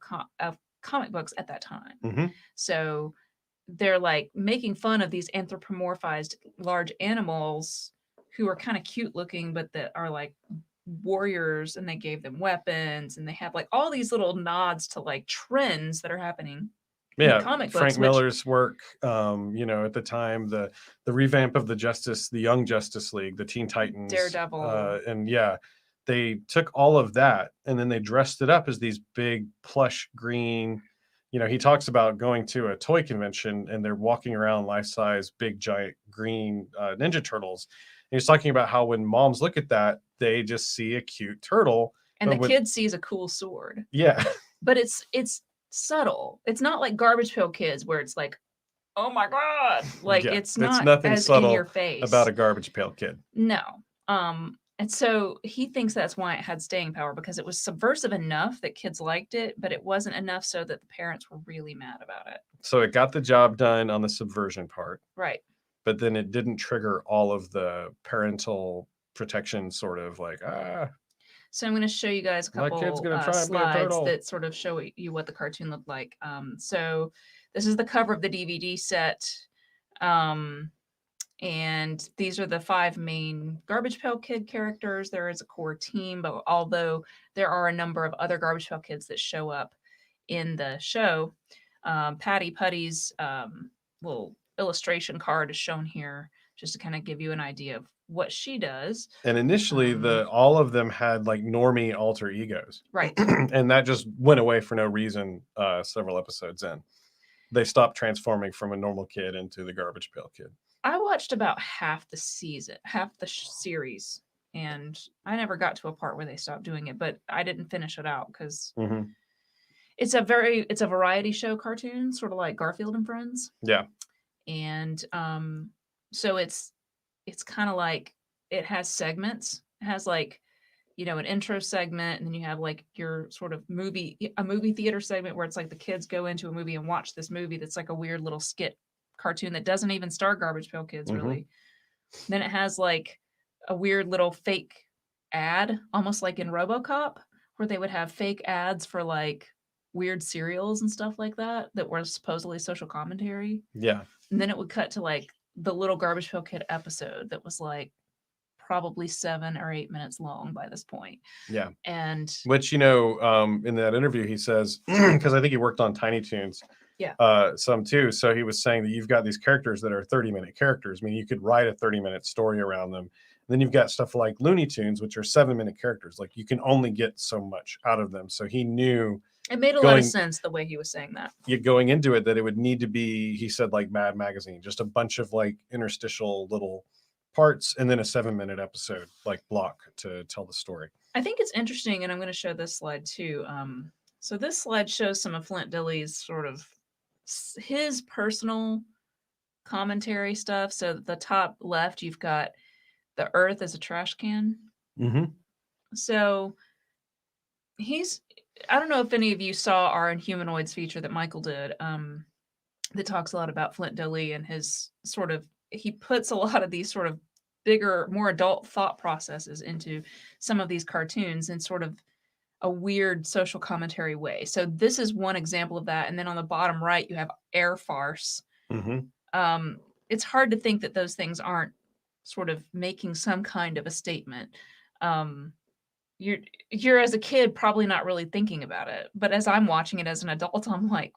comic books at that time. So they're like making fun of these anthropomorphized large animals who are kind of cute looking, but that are like warriors, and they gave them weapons, and they have like all these little nods to like trends that are happening Yeah, comic Frank books, which Miller's work, at the time, the revamp of the Young Justice League, the Teen Titans, Daredevil. and yeah, they took all of that and then they dressed it up as these big plush green. He talks about going to a toy convention and they're walking around life-size big giant green Ninja Turtles. And he's talking about how when moms look at that, they just see a cute turtle, And but the kid sees a cool sword. yeah, But it's subtle. It's not like Garbage Pail Kids where it's like, oh my God. Like yeah, it's it's not nothing as in your subtle face. about a Garbage Pail Kid. No. And so he thinks that's why it had staying power, because it was subversive enough that kids liked it, but it wasn't enough so that the parents were really mad about it. So it got the job done on the subversion part, Right. but then it didn't trigger all of the parental protection sort of like, So I'm going to show you guys a my kid's couple gonna try and be a slides turtle. that sort of show you what the cartoon looked like. So this is the cover of the DVD set. And these are the 5 main Garbage Pail Kid characters. There is a core team, but although there are a number of other Garbage Pail Kids that show up in the show, Patty Putty's little illustration card is shown here just to kind of give you an idea of what she does. And initially, all of them had like normie alter egos, Right? and that just went away for no reason. Several episodes in, they stopped transforming from a normal kid into the Garbage Pail Kid. I watched about half the series, and I never got to a part where they stopped doing it, but I didn't finish it out because it's a variety show cartoon, sort of like Garfield and Friends. Yeah. And so it's kind of like it has segments. It has like, an intro segment, and then you have like your sort of movie theater segment where it's like the kids go into a movie and watch this movie that's like a weird little skit cartoon that doesn't even star Garbage Pail Kids really. Then it has like a weird little fake ad, almost like in RoboCop, where they would have fake ads for like weird cereals and stuff like that were supposedly social commentary. Yeah. And then it would cut to like the little Garbage Pail Kid episode that was like probably 7 or 8 minutes long by this point. Yeah. And which, in that interview, he says, because I think he worked on Tiny Toons. Yeah. Some too. So he was saying that you've got these characters that are 30-minute characters. I mean, you could write a 30-minute story around them. And then you've got stuff like Looney Tunes, which are 7-minute characters. Like you can only get so much out of them. So he knew it made a lot of sense the way he was saying that. Going into it, that it would need to be, he said, like Mad Magazine, just a bunch of like interstitial little parts and then a 7-minute episode like block to tell the story. I think it's interesting, and I'm going to show this slide too. So this slide shows some of Flint Dille's sort of his personal commentary stuff. So the top left, you've got the Earth as a trash can. So I don't know if any of you saw our Inhumanoids feature that Michael did, that talks a lot about Flint Dille and his sort of, he puts a lot of these sort of bigger, more adult thought processes into some of these cartoons in sort of a weird social commentary way. So this is one example of that. And then on the bottom right, you have air farce. It's hard to think that those things aren't sort of making some kind of a statement. You're as a kid probably not really thinking about it, but as I'm watching it as an adult, I'm like,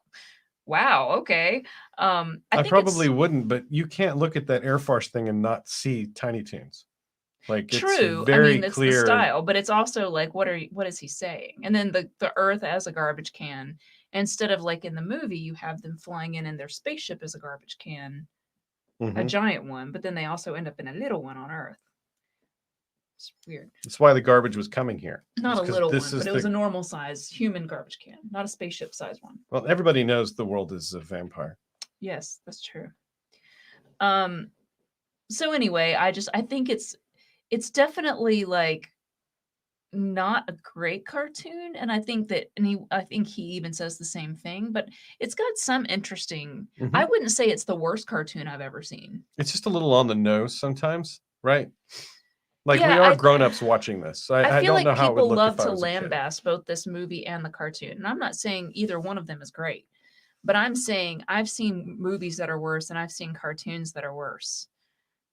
wow, okay. I probably wouldn't, but you can't look at that air farce thing and not see Tiny Toons. Like true. It's very it's clear. The style, but it's also like, what is he saying? And then the Earth as a garbage can, instead of like in the movie, you have them flying in their spaceship as a garbage can, a giant one, but then they also end up in a little one on Earth. It's weird. That's why the garbage was coming here. Not a little one, but it was a normal size human garbage can, not a spaceship size one. Well, everybody knows the world is a vampire. Yes, that's true. So anyway, I think it's definitely like not a great cartoon, and I think he even says the same thing, but it's got some interesting. I wouldn't say it's the worst cartoon I've ever seen. It's just a little on the nose sometimes, right? Like we are grown-ups watching this. I feel don't know like how it would people look love if I to was a kid. lambast both this movie and the cartoon, and I'm not saying either one of them is great, but I'm saying I've seen movies that are worse, and I've seen cartoons that are worse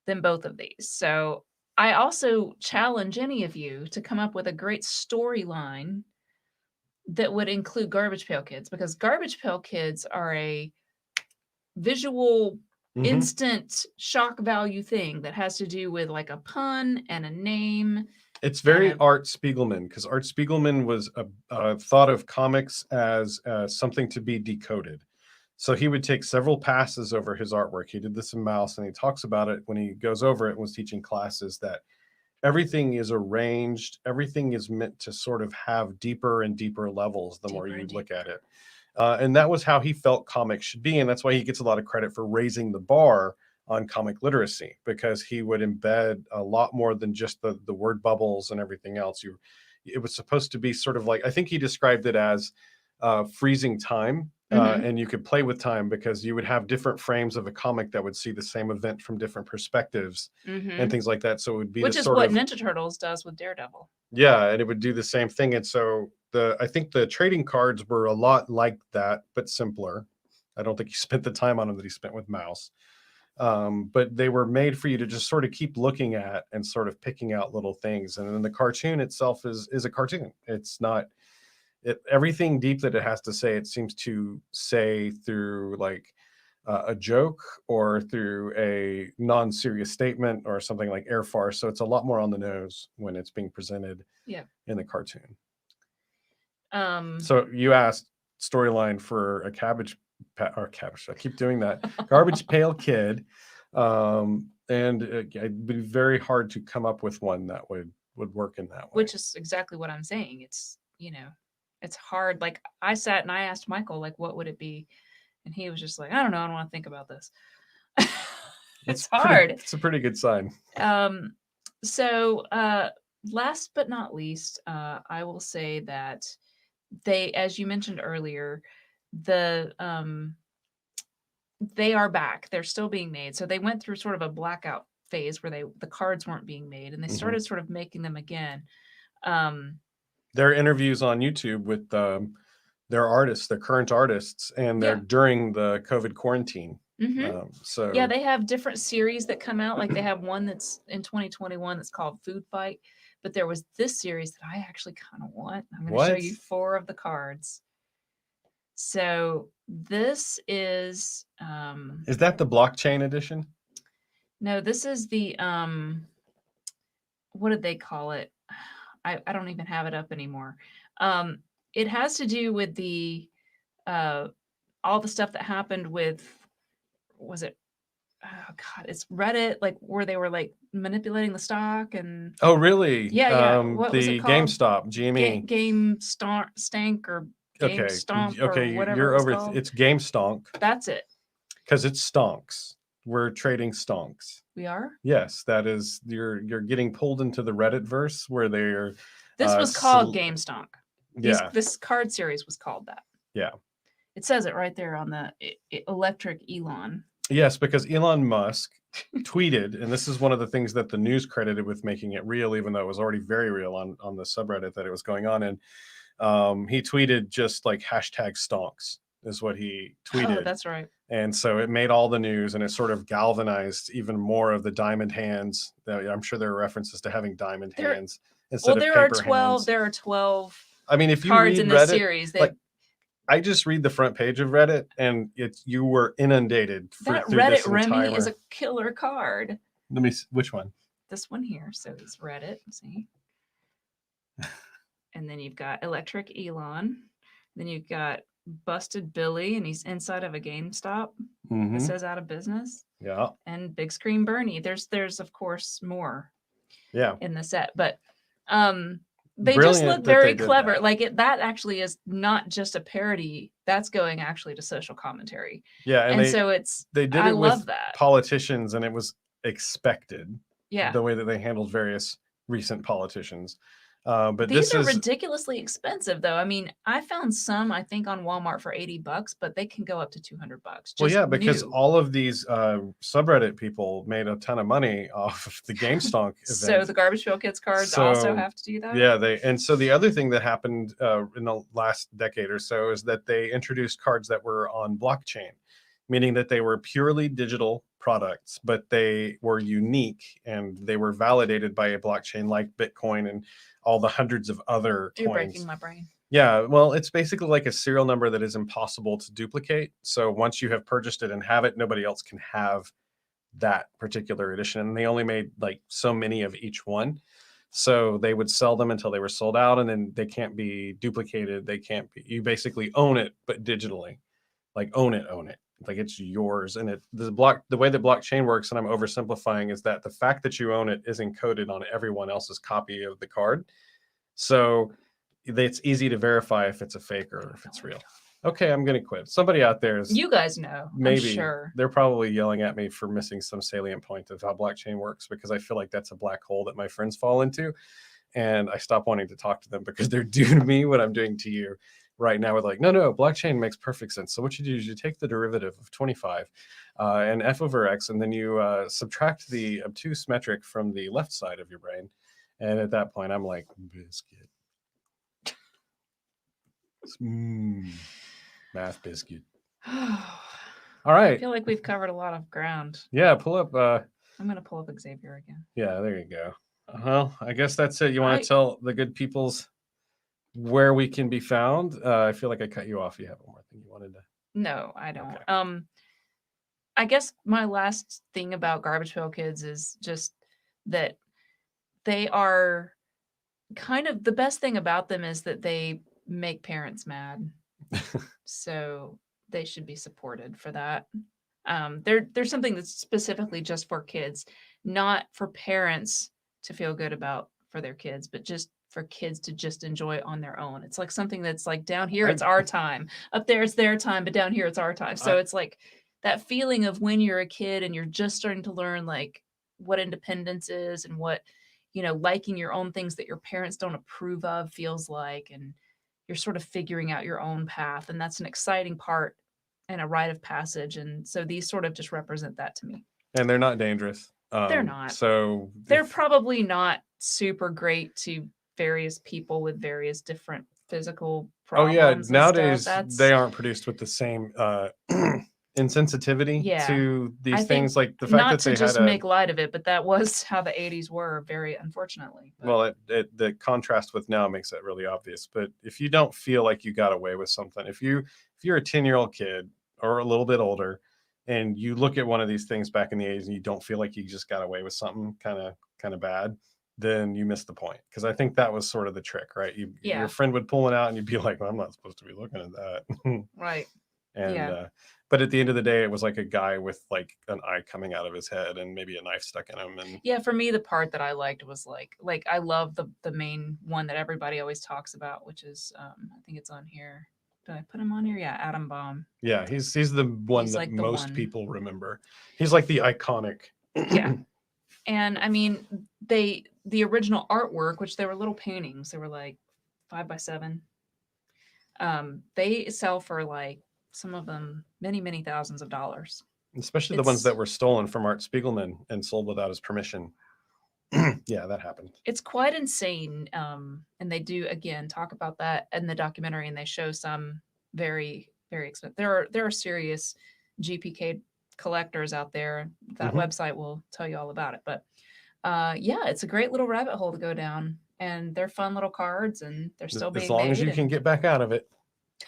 than both of these. So I also challenge any of you to come up with a great storyline that would include Garbage Pail Kids, because Garbage Pail Kids are a visual instant shock value thing that has to do with like a pun and a name. It's very Art Spiegelman, because Art Spiegelman was thought of comics as something to be decoded. So he would take several passes over his artwork. He did this in Mouse, and he talks about it when he goes over it and was teaching classes, that everything is arranged. Everything is meant to sort of have deeper and deeper levels the more you look at it. And that was how he felt comics should be. And that's why he gets a lot of credit for raising the bar on comic literacy, because he would embed a lot more than just the word bubbles and everything else. It was supposed to be sort of like, I think he described it as freezing time. And you could play with time, because you would have different frames of a comic that would see the same event from different perspectives and things like that. So it would be, which is what Ninja Turtles does with Daredevil. Yeah, and it would do the same thing. And so I think the trading cards were a lot like that, but simpler. I don't think he spent the time on them that he spent with Mouse. But they were made for you to just sort of keep looking at and sort of picking out little things. And then the cartoon itself is a cartoon. It's not everything deep that it has to say. It seems to say through like a joke or through a non-serious statement or something like air farce. So it's a lot more on the nose when it's being presented in the cartoon. So you asked storyline for a cabbage. I keep doing that. Garbage Pail Kid. And it'd be very hard to come up with one that would work in that way. Which is exactly what I'm saying. It's, it's hard. Like I sat and I asked Michael, like, what would it be? And he was just like, I don't know. I don't want to think about this. It's hard. It's a pretty good sign. So last but not least, I will say that they, as you mentioned earlier, they are back. They're still being made. So they went through sort of a blackout phase where the cards weren't being made, and they started sort of making them again. There are interviews on YouTube with their artists, their current artists, and they're during the COVID quarantine. So yeah, they have different series that come out. Like they have one that's in 2021 that's called Food Fight. But there was this series that I actually kind of want. I'm going to show you 4 of the cards. So this is that the blockchain edition? No, this is the what did they call it? I don't even have it up anymore. It has to do with the all the stuff that happened with, was it, oh God, it's Reddit, like where they were like manipulating the stock and. Oh, really? Yeah. What was it called? GameStop, GME. Game Stank or Game Stomp or whatever you're over. called. It's Game Stonk. That's it. Because it's stonks. We're trading stonks. We are? Yes, that is. You're getting pulled into the Reddit verse where they're. This was called Game Stonk. Yeah. This card series was called that. Yeah. It says it right there on the electric Elon. Yes, because Elon Musk tweeted, and this is one of the things that the news credited with making it real, even though it was already very real on the subreddit that it was going on in. He tweeted just like #stonks is what he tweeted. Oh, that's right. And so it made all the news, and it sort of galvanized even more of the diamond hands. I'm sure there are references to having diamond hands instead of paper hands. There are 12 I mean, if you cards read in Reddit, this series. I just read the front page of Reddit, and you were inundated. That Reddit Remy is a killer card. Let me see, which one? This one here. So it's Reddit. See? And then you've got Electric Elon. Then you've got Busted Billy, and he's inside of a GameStop. It says out of business. Yeah. And Big Screen Bernie. There's of course more. Yeah. In the set, but they just look very clever. That. Like that actually is not just a parody. That's going actually to social commentary. Yeah, and so they did it with politicians, and it was expected. Yeah, the way that they handled various recent politicians. But these are ridiculously expensive, though. I mean, I found some, I think, on Walmart for $80, but they can go up to $200. Well, yeah, because all of these subreddit people made a ton of money off of the GameStonk event. So the Garbage Pail Kids cards also have to do that. Yeah, and so the other thing that happened in the last decade or so is that they introduced cards that were on blockchain, meaning that they were purely digital products, but they were unique and they were validated by a blockchain like Bitcoin and all the hundreds of other You're coins. breaking my brain. Yeah, well, it's basically like a serial number that is impossible to duplicate. So once you have purchased it and have it, nobody else can have that particular edition. And they only made like so many of each one. So they would sell them until they were sold out, and then they can't be duplicated. They can't be, you basically own it, but digitally. Like own it. Like it's yours. And the way the blockchain works, and I'm oversimplifying, is that the fact that you own it is encoded on everyone else's copy of the card. So it's easy to verify if it's a fake or if it's real. Okay, I'm gonna quit. Somebody out there is, You guys know, I'm maybe sure. they're probably yelling at me for missing some salient point of how blockchain works, because I feel like that's a black hole that my friends fall into, and I stop wanting to talk to them because they're doing to me what I'm doing to you right now with like, no, blockchain makes perfect sense. So what you do is you take the derivative of 25 and f over x, and then you subtract the obtuse metric from the left side of your brain. And at that point, I'm like, biscuit. Math biscuit. All I right. feel like we've covered a lot of ground. Yeah, pull up. I'm going to pull up Xavier again. Yeah, there you go. Well, I guess that's it. You want to tell the good peoples where we can be found? I feel like I cut you off. You have one more thing you wanted to. No, I don't. Okay. I guess my last thing about Garbage Pail Kids is just that they are kind of, the best thing about them is that they make parents mad. So they should be supported for that. There's something that's specifically just for kids, not for parents to feel good about for their kids, but just for kids to just enjoy on their own. It's like something that's like, down here it's our time, up there it's their time, but down here it's our time. So it's like that feeling of when you're a kid and you're just starting to learn like what independence is and what, liking your own things that your parents don't approve of feels like, and you're sort of figuring out your own path, and that's an exciting part and a rite of passage. And so these sort of just represent that to me. And they're not dangerous. They're not. So they're probably not super great to various people with various different physical problems. Oh yeah, nowadays they aren't produced with the same insensitivity to these things. Like the fact that they not to just make light of it, but that was how the 80s were, very unfortunately. But. Well, the contrast with now makes that really obvious. But if you don't feel like you got away with something, if you're a 10-year-old kid or a little bit older, and you look at one of these things back in the 80s and you don't feel like you just got away with something kind of bad, then you missed the point. Because I think that was sort of the trick, right? Your friend would pull it out and you'd be like, well, I'm not supposed to be looking at that. Right. And but at the end of the day, it was like a guy with like an eye coming out of his head and maybe a knife stuck in him. And for me, the part that I liked was like I love the main one that everybody always talks about, which is I think it's on here. Did I put him on here? Yeah, Atom Bomb. Yeah, he's the one that like most people remember. He's like the iconic. Yeah. And I mean, the original artwork, which they were little paintings, they were like 5x7. They sell for like, some of them many thousands of dollars. Especially the ones that were stolen from Art Spiegelman and sold without his permission. Yeah, that happened. It's quite insane. And they do, again, talk about that in the documentary, and they show some very, very expensive. There are serious GPK collectors out there. That website will tell you all about it. But it's a great little rabbit hole to go down, and they're fun little cards, and they're still being made. As long as you can get back out of it.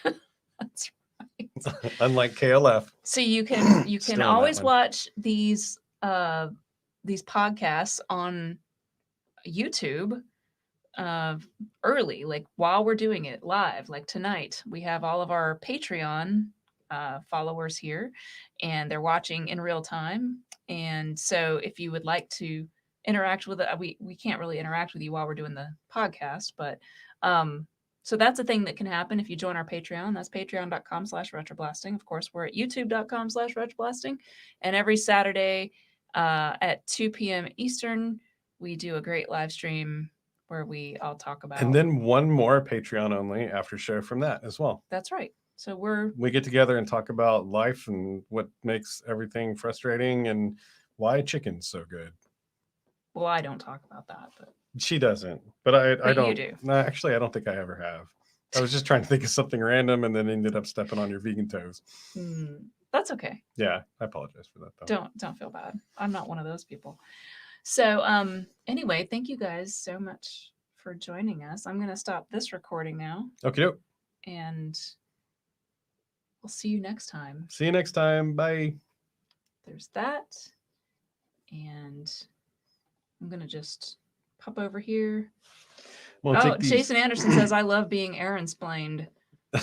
That's right. Unlike KLF. So you can always watch these podcasts on YouTube early, like while we're doing it live. Like tonight, we have all of our Patreon followers here, and they're watching in real time. And so if you would like to interact with it, we can't really interact with you while we're doing the podcast, but so that's a thing that can happen if you join our Patreon. That's patreon.com/retroblasting. Of course, we're at youtube.com/retroblasting. And every Saturday at 2 p.m. Eastern, we do a great live stream where we all talk about. And then one more Patreon only after show from that as well. That's right. So we get together and talk about life and what makes everything frustrating and why chicken's so good. Well, I don't talk about that, but she doesn't. But I don't. You do. No, actually, I don't think I ever have. I was just trying to think of something random and then ended up stepping on your vegan toes. That's okay. Yeah, I apologize for that, though. Don't feel bad. I'm not one of those people. So anyway, thank you guys so much for joining us. I'm going to stop this recording now, Okay. and we'll see you next time. See you next time. Bye. There's that. And I'm going to just pop over here. Well, Oh, take these. Jason Anderson says, I love being Aaron-splained.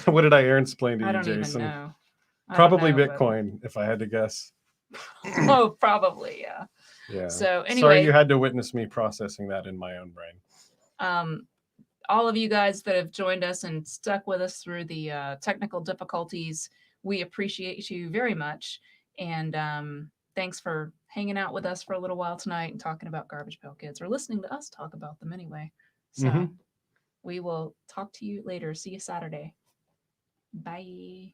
What did I explain to I you, don't Jason? even know. Probably but- Bitcoin, if I had to guess. Oh, probably, yeah. Yeah. So Sorry anyway, you had to witness me processing that in my own brain. all of you guys that have joined us and stuck with us through the technical difficulties, we appreciate you very much. And thanks for hanging out with us for a little while tonight and talking about Garbage Pail Kids, or listening to us talk about them anyway. So we will talk to you later. See you Saturday. Bye.